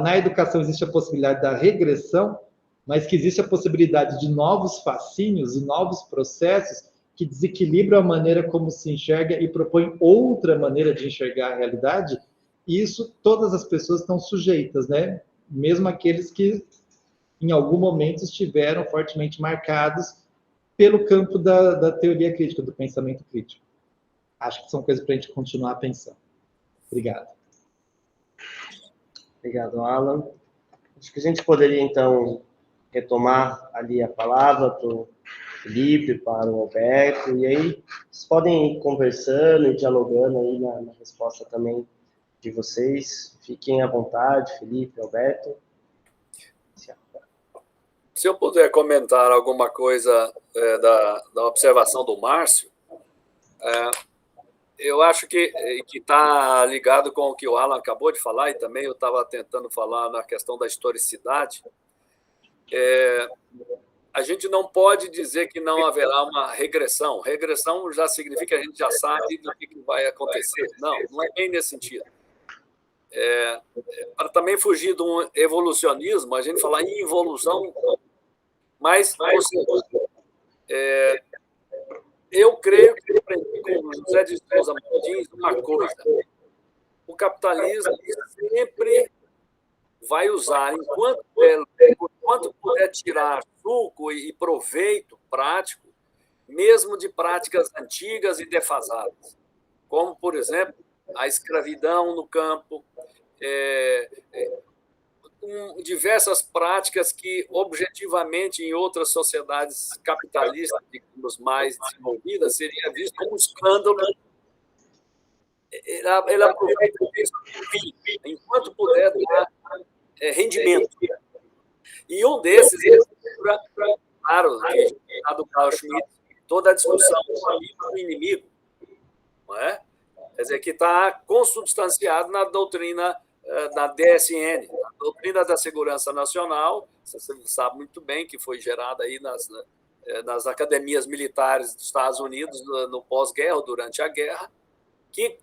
na educação existe a possibilidade da regressão, mas que existe a possibilidade de novos fascínios e novos processos que desequilibram a maneira como se enxerga e propõem outra maneira de enxergar a realidade, e isso todas as pessoas estão sujeitas, né? Mesmo aqueles que, em algum momento, estiveram fortemente marcados pelo campo da teoria crítica, do pensamento crítico. Acho que são coisas para a gente continuar pensando. Obrigado. Obrigado, Alan. Acho que a gente poderia, então, retomar ali a palavra para o Felipe, para o Alberto, e aí vocês podem ir conversando e dialogando aí na resposta também de vocês. Fiquem à vontade, Felipe, Alberto. Se eu puder comentar alguma coisa da observação do Márcio, eu acho que está ligado com o que o Alan acabou de falar, e também eu estava tentando falar na questão da historicidade. A gente não pode dizer que não haverá uma regressão. Regressão já significa que a gente já sabe do que vai acontecer. Não é bem nesse sentido. Para também fugir de um evolucionismo, a gente falar em evolução, mas Eu creio que eu aprendi com José de Souza Martins uma coisa: o capitalismo sempre vai usar, enquanto puder tirar suco e proveito prático, mesmo de práticas antigas e defasadas, como, por exemplo, a escravidão no campo, diversas práticas que, objetivamente, em outras sociedades capitalistas, digamos, mais desenvolvidas, seria visto como um escândalo. Ele aproveita isso, enquanto puder dar rendimento. E um desses claro, do Carl Schmitt, toda a discussão do amigo e do inimigo, não é? Quer dizer, que está consubstanciado na doutrina da DSN, a doutrina da segurança nacional. Você sabe muito bem que foi gerada aí nas academias militares dos Estados Unidos no pós-guerra, durante a guerra, que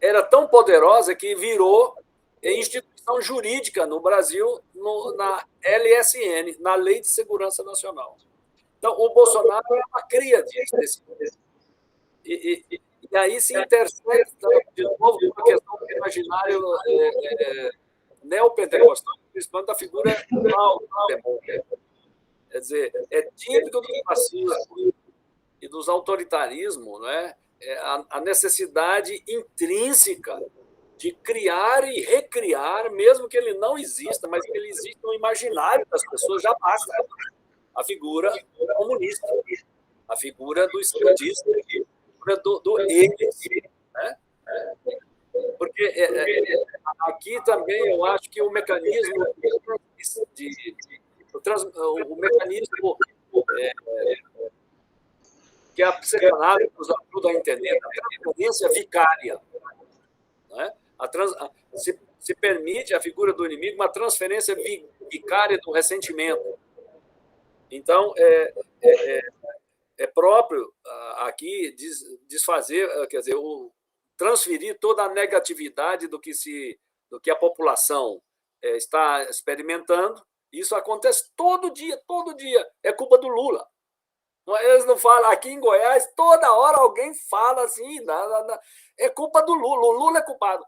era tão poderosa que virou instituição jurídica no Brasil, na LSN, na Lei de Segurança Nacional. Então, o Bolsonaro é uma cria disso. E aí se intersegue, de novo, com a questão do imaginário neopentecostal, principalmente da figura do Quer dizer, é típico do fascismo e dos autoritarismos, né? A necessidade intrínseca de criar e recriar, mesmo que ele não exista, mas que ele existe no imaginário das pessoas, já basta. A figura comunista, a figura do esquerdista, a figura do eles. Né? Porque aqui também eu acho que o mecanismo o mecanismo que a psicanálise nos ajuda a entender, a transferência vicária. Né? Se permite a figura do inimigo uma transferência vicária do ressentimento. Então, é próprio aqui desfazer, quer dizer, transferir toda a negatividade do que a população está experimentando. Isso acontece todo dia. É culpa do Lula. Eles não falam aqui em Goiás, toda hora alguém fala assim, é culpa do Lula, o Lula é culpado.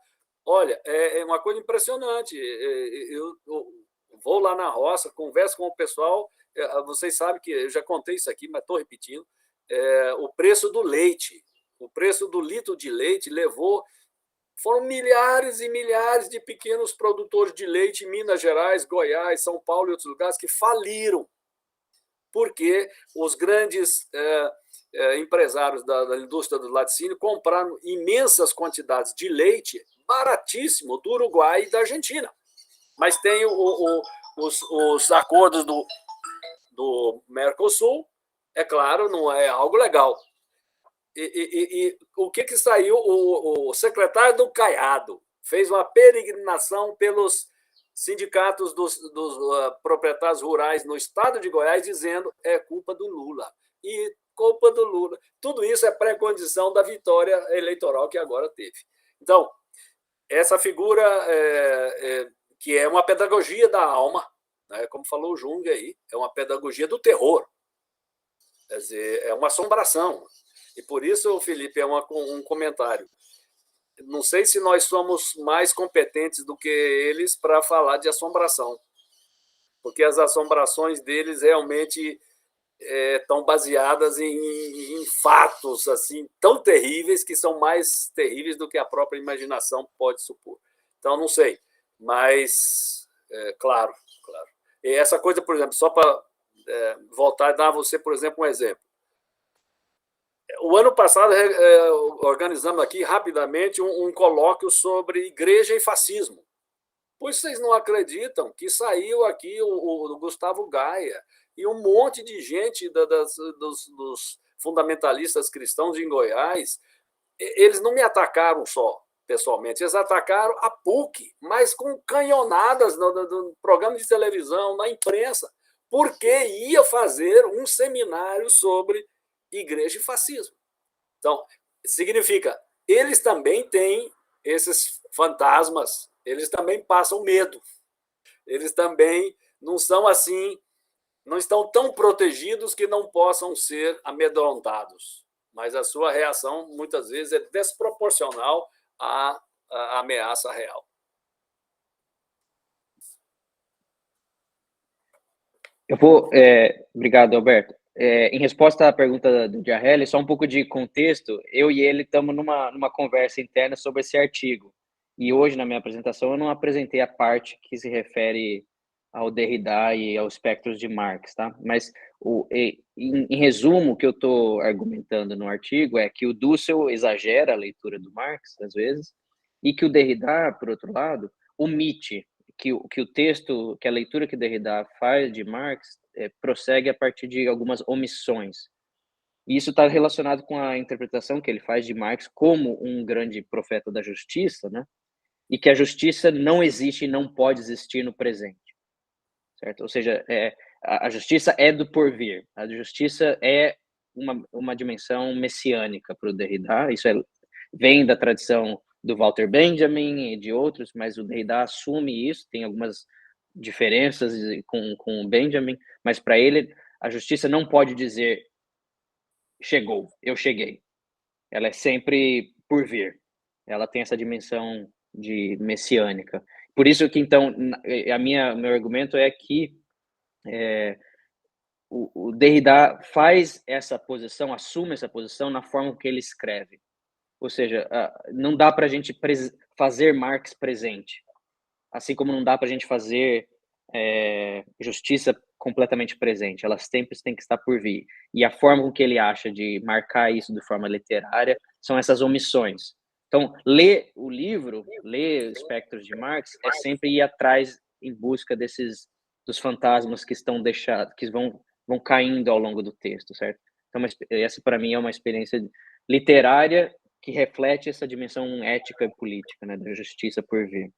Olha, é uma coisa impressionante. Eu vou lá na roça, converso com o pessoal, vocês sabem que eu já contei isso aqui, mas estou repetindo, o preço do leite, o preço do litro de leite foram milhares e milhares de pequenos produtores de leite em Minas Gerais, Goiás, São Paulo e outros lugares que faliram, porque os grandes empresários da indústria do laticínio compraram imensas quantidades de leite baratíssimo do Uruguai e da Argentina. Mas tem os acordos do Mercosul, é claro, não é algo legal. E o que saiu? O secretário do Caiado fez uma peregrinação pelos sindicatos dos proprietários rurais no estado de Goiás, dizendo é culpa do Lula. E culpa do Lula. Tudo isso é pré-condição da vitória eleitoral que agora teve. Então, essa figura que é uma pedagogia da alma, né, como falou o Jung aí, é uma pedagogia do terror. Quer dizer, é uma assombração. E por isso, Felipe, é um comentário. Não sei se nós somos mais competentes do que eles para falar de assombração, porque as assombrações deles realmente estão baseadas em fatos assim tão terríveis que são mais terríveis do que a própria imaginação pode supor. Então, não sei, mas, claro. E essa coisa, por exemplo, só para voltar e dar a você, por exemplo, um exemplo. O ano passado, organizamos aqui rapidamente um colóquio sobre igreja e fascismo. Pois vocês não acreditam que saiu aqui o Gustavo Gaia e um monte de gente dos fundamentalistas cristãos em Goiás. Eles não me atacaram só, pessoalmente, eles atacaram a PUC, mas com canhonadas no programa de televisão, na imprensa, porque ia fazer um seminário sobre igreja e fascismo. Então, significa, eles também têm esses fantasmas, eles também passam medo, eles também não são assim não estão tão protegidos que não possam ser amedrontados. Mas a sua reação, muitas vezes, é desproporcional à ameaça real. Obrigado, Alberto. Em resposta à pergunta do Jarrelli, só um pouco de contexto, eu e ele estamos numa conversa interna sobre esse artigo. E hoje, na minha apresentação, eu não apresentei a parte que se refere ao Derrida e aos espectros de Marx, tá? Mas, em resumo, o que eu estou argumentando no artigo é que o Dussel exagera a leitura do Marx, às vezes, e que o Derrida, por outro lado, omite que o texto, que a leitura que Derrida faz de Marx prossegue a partir de algumas omissões. E isso está relacionado com a interpretação que ele faz de Marx como um grande profeta da justiça, né? E que a justiça não existe e não pode existir no presente, certo? Ou seja, a justiça é do porvir. A justiça é uma dimensão messiânica para o Derrida. Isso vem da tradição do Walter Benjamin e de outros, mas o Derrida assume isso, tem algumas diferenças com o Benjamin, mas para ele a justiça não pode dizer chegou, eu cheguei. Ela é sempre por vir. Ela tem essa dimensão de messiânica. Por isso que, então, meu argumento é que o Derrida faz essa posição, assume essa posição na forma que ele escreve. Ou seja, não dá para a gente fazer Marx presente, assim como não dá para a gente fazer justiça completamente presente. Elas sempre têm que estar por vir. E a forma com que ele acha de marcar isso de forma literária são essas omissões. Então, ler o livro, ler Espectros de Marx, é sempre ir atrás em busca dos fantasmas que estão deixados, que vão caindo ao longo do texto, certo? Então, essa para mim é uma experiência literária que reflete essa dimensão ética e política, né, da justiça por vir.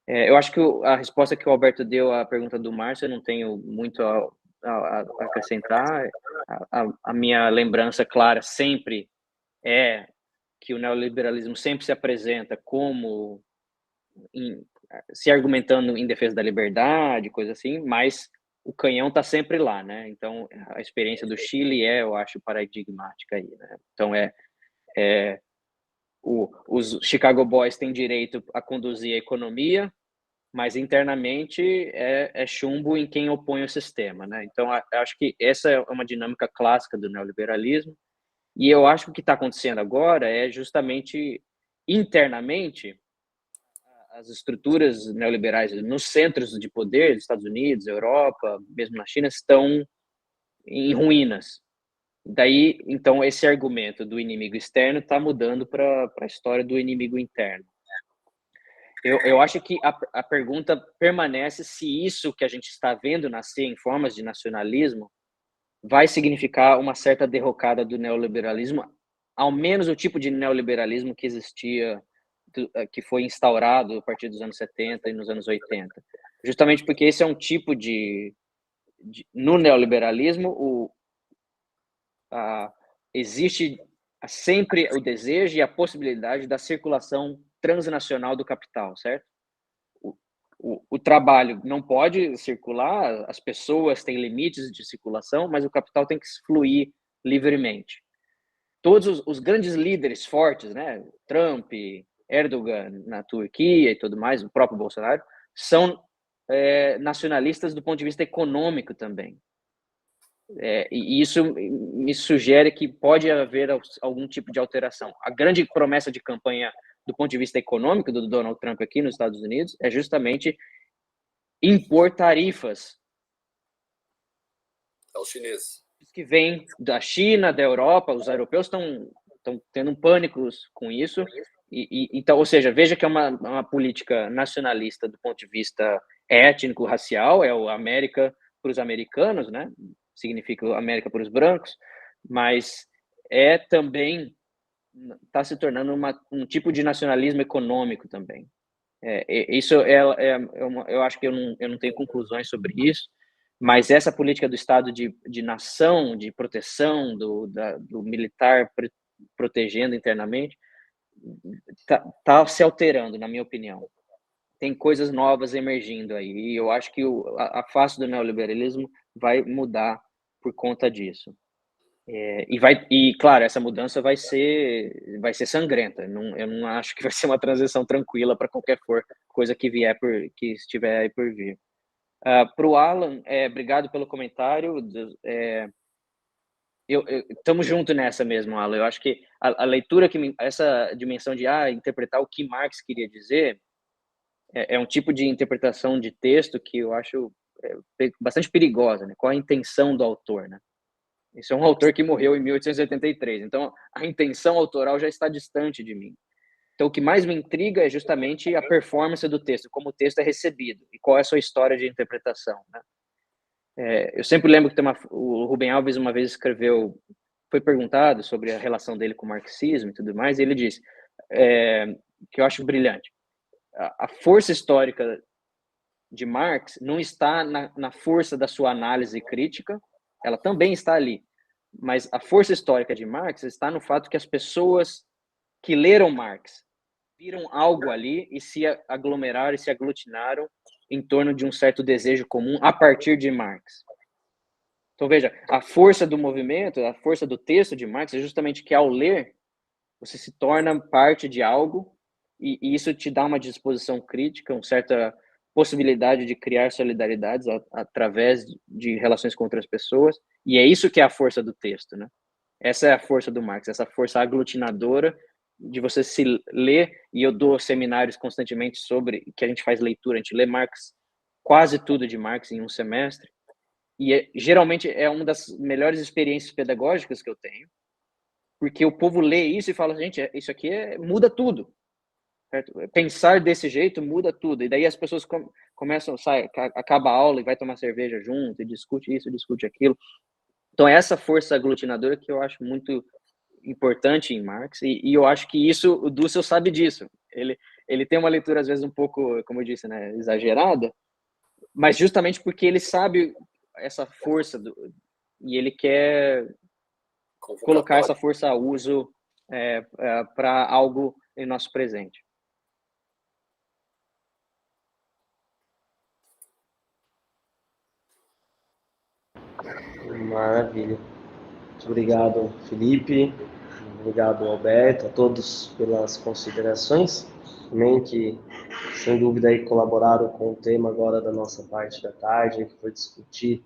Eu acho que a resposta que o Alberto deu à pergunta do Márcio, eu não tenho muito a acrescentar. A minha lembrança clara sempre é que o neoliberalismo sempre se apresenta como se argumentando em defesa da liberdade, coisa assim, mas o canhão está sempre lá, né? Então, a experiência do Chile eu acho, paradigmática aí, né? Então, os Chicago Boys têm direito a conduzir a economia, mas internamente é chumbo em quem opõe o sistema, né? Então, acho que essa é uma dinâmica clássica do neoliberalismo, e eu acho que o que está acontecendo agora é justamente internamente as estruturas neoliberais nos centros de poder dos Estados Unidos, Europa, mesmo na China, estão em ruínas. Daí, então, esse argumento do inimigo externo está mudando para a história do inimigo interno. Eu acho que a pergunta permanece se isso que a gente está vendo nascer em formas de nacionalismo vai significar uma certa derrocada do neoliberalismo, ao menos o tipo de neoliberalismo que existia, que foi instaurado a partir dos anos 70 e nos anos 80. Justamente porque esse é um tipo no neoliberalismo, existe sempre o desejo e a possibilidade da circulação transnacional do capital, certo? O trabalho não pode circular, as pessoas têm limites de circulação, mas o capital tem que fluir livremente. Todos os grandes líderes fortes, né, Trump, Erdogan na Turquia e tudo mais, o próprio Bolsonaro, são nacionalistas do ponto de vista econômico também. E isso me sugere que pode haver algum tipo de alteração. A grande promessa de campanha do ponto de vista econômico do Donald Trump aqui nos Estados Unidos é justamente impor tarifas aos chineses que vêm da China, da Europa. Os europeus estão tendo um pânico com isso. Então, ou seja, veja que é uma política nacionalista do ponto de vista étnico, racial, é o América para os americanos, né? Significa América para os brancos, mas também está se tornando um tipo de nacionalismo econômico também. Isso eu acho que eu não tenho conclusões sobre isso, mas essa política do Estado de nação, de proteção do militar protegendo internamente, tá se alterando, na minha opinião. Tem coisas novas emergindo aí, e eu acho que a face do neoliberalismo vai mudar por conta disso. Claro, essa mudança vai ser sangrenta. Eu não acho que vai ser uma transição tranquila para qualquer coisa que estiver aí por vir. Para o Alan, obrigado pelo comentário. Estamos juntos nessa mesmo, Alan. Eu acho que a leitura essa dimensão de interpretar o que Marx queria dizer é um tipo de interpretação de texto que eu acho bastante perigosa, né? Qual a intenção do autor, né? Esse é um autor que morreu em 1883, então a intenção autoral já está distante de mim. Então, o que mais me intriga é justamente a performance do texto, como o texto é recebido e qual é a sua história de interpretação, né? Eu sempre lembro que o Rubem Alves uma vez foi perguntado sobre a relação dele com o marxismo e tudo mais, e ele disse, que eu acho brilhante, a força histórica de Marx não está na força da sua análise crítica, ela também está ali, mas a força histórica de Marx está no fato que as pessoas que leram Marx viram algo ali e se aglomeraram e se aglutinaram em torno de um certo desejo comum a partir de Marx. Então, veja, a força do movimento, a força do texto de Marx é justamente que, ao ler, você se torna parte de algo e isso te dá uma disposição crítica, uma certa possibilidade de criar solidariedades através de relações com outras pessoas, e é isso que é a força do texto, né? Essa é a força do Marx, essa força aglutinadora de você se ler, e eu dou seminários constantemente sobre, que a gente faz leitura, a gente lê Marx, quase tudo de Marx em um semestre, e geralmente é uma das melhores experiências pedagógicas que eu tenho, porque o povo lê isso e fala, gente, isso aqui muda tudo. Certo? Pensar desse jeito muda tudo. E daí as pessoas começam, acaba a aula e vai tomar cerveja junto, e discute isso, discute aquilo. Então, essa força aglutinadora que eu acho muito importante em Marx, e eu acho que o Dussel sabe disso. Ele tem uma leitura, às vezes, um pouco, como eu disse, né, exagerada, mas justamente porque ele sabe essa força, e ele quer colocar essa força a uso para algo em nosso presente. Maravilha. Muito obrigado, Felipe. Obrigado, Alberto, a todos pelas considerações. Também que, sem dúvida, aí colaboraram com o tema agora da nossa parte da tarde, que foi discutir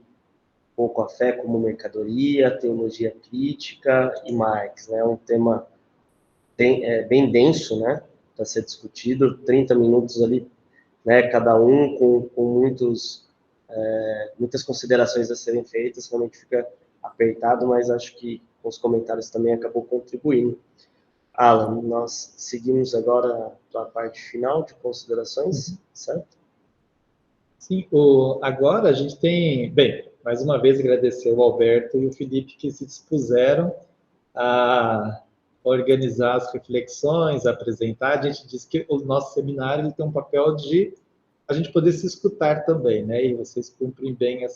um pouco a fé como mercadoria, teologia crítica e Marx, né? Um tema bem denso, né? Para ser discutido, 30 minutos ali, né? Cada um com muitas considerações a serem feitas, realmente fica apertado, mas acho que com os comentários também acabou contribuindo. Alan, nós seguimos agora a parte final de considerações, certo? Sim, agora a gente tem... Bem, mais uma vez agradecer ao Alberto e o Felipe que se dispuseram a organizar as reflexões, a apresentar. A gente diz que o nosso seminário ele tem um papel de a gente poder se escutar também, né? E vocês cumprem bem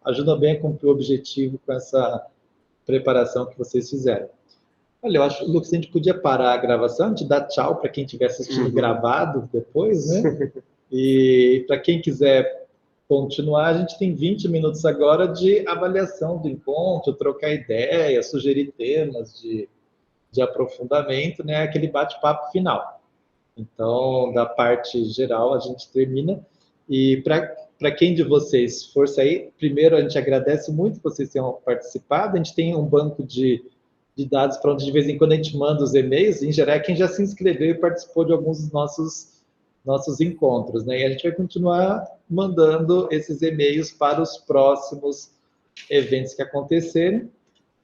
ajudam bem a cumprir o objetivo com essa preparação que vocês fizeram. Olha, eu acho, Lucas, a gente podia parar a gravação, a gente dá tchau para quem estiver assistindo gravado depois, né? E para quem quiser continuar, a gente tem 20 minutos agora de avaliação do encontro, trocar ideia, sugerir temas de aprofundamento, né? Aquele bate-papo final. Então, da parte geral, a gente termina. E para quem de vocês for sair, primeiro a gente agradece muito que vocês tenham participado. A gente tem um banco de dados para onde de vez em quando a gente manda os e-mails. Em geral, é quem já se inscreveu e participou de alguns dos nossos encontros, né? E a gente vai continuar mandando esses e-mails para os próximos eventos que acontecerem.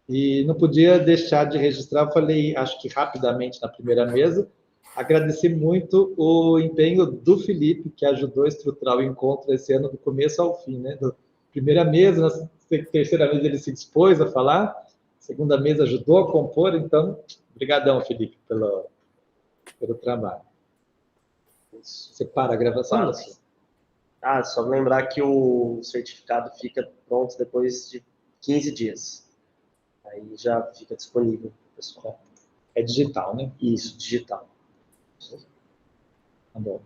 E não podia deixar de registrar, eu falei, acho que rapidamente na primeira mesa, agradecer muito o empenho do Felipe, que ajudou a estruturar o encontro esse ano, do começo ao fim, né? Da primeira mesa, na terceira mesa ele se dispôs a falar, segunda mesa ajudou a compor, então, obrigadão, Felipe, pelo trabalho. Você para a gravação? Só lembrar que o certificado fica pronto depois de 15 dias. Aí já fica disponível, pessoal. É digital, né? Isso, digital. Tá bom.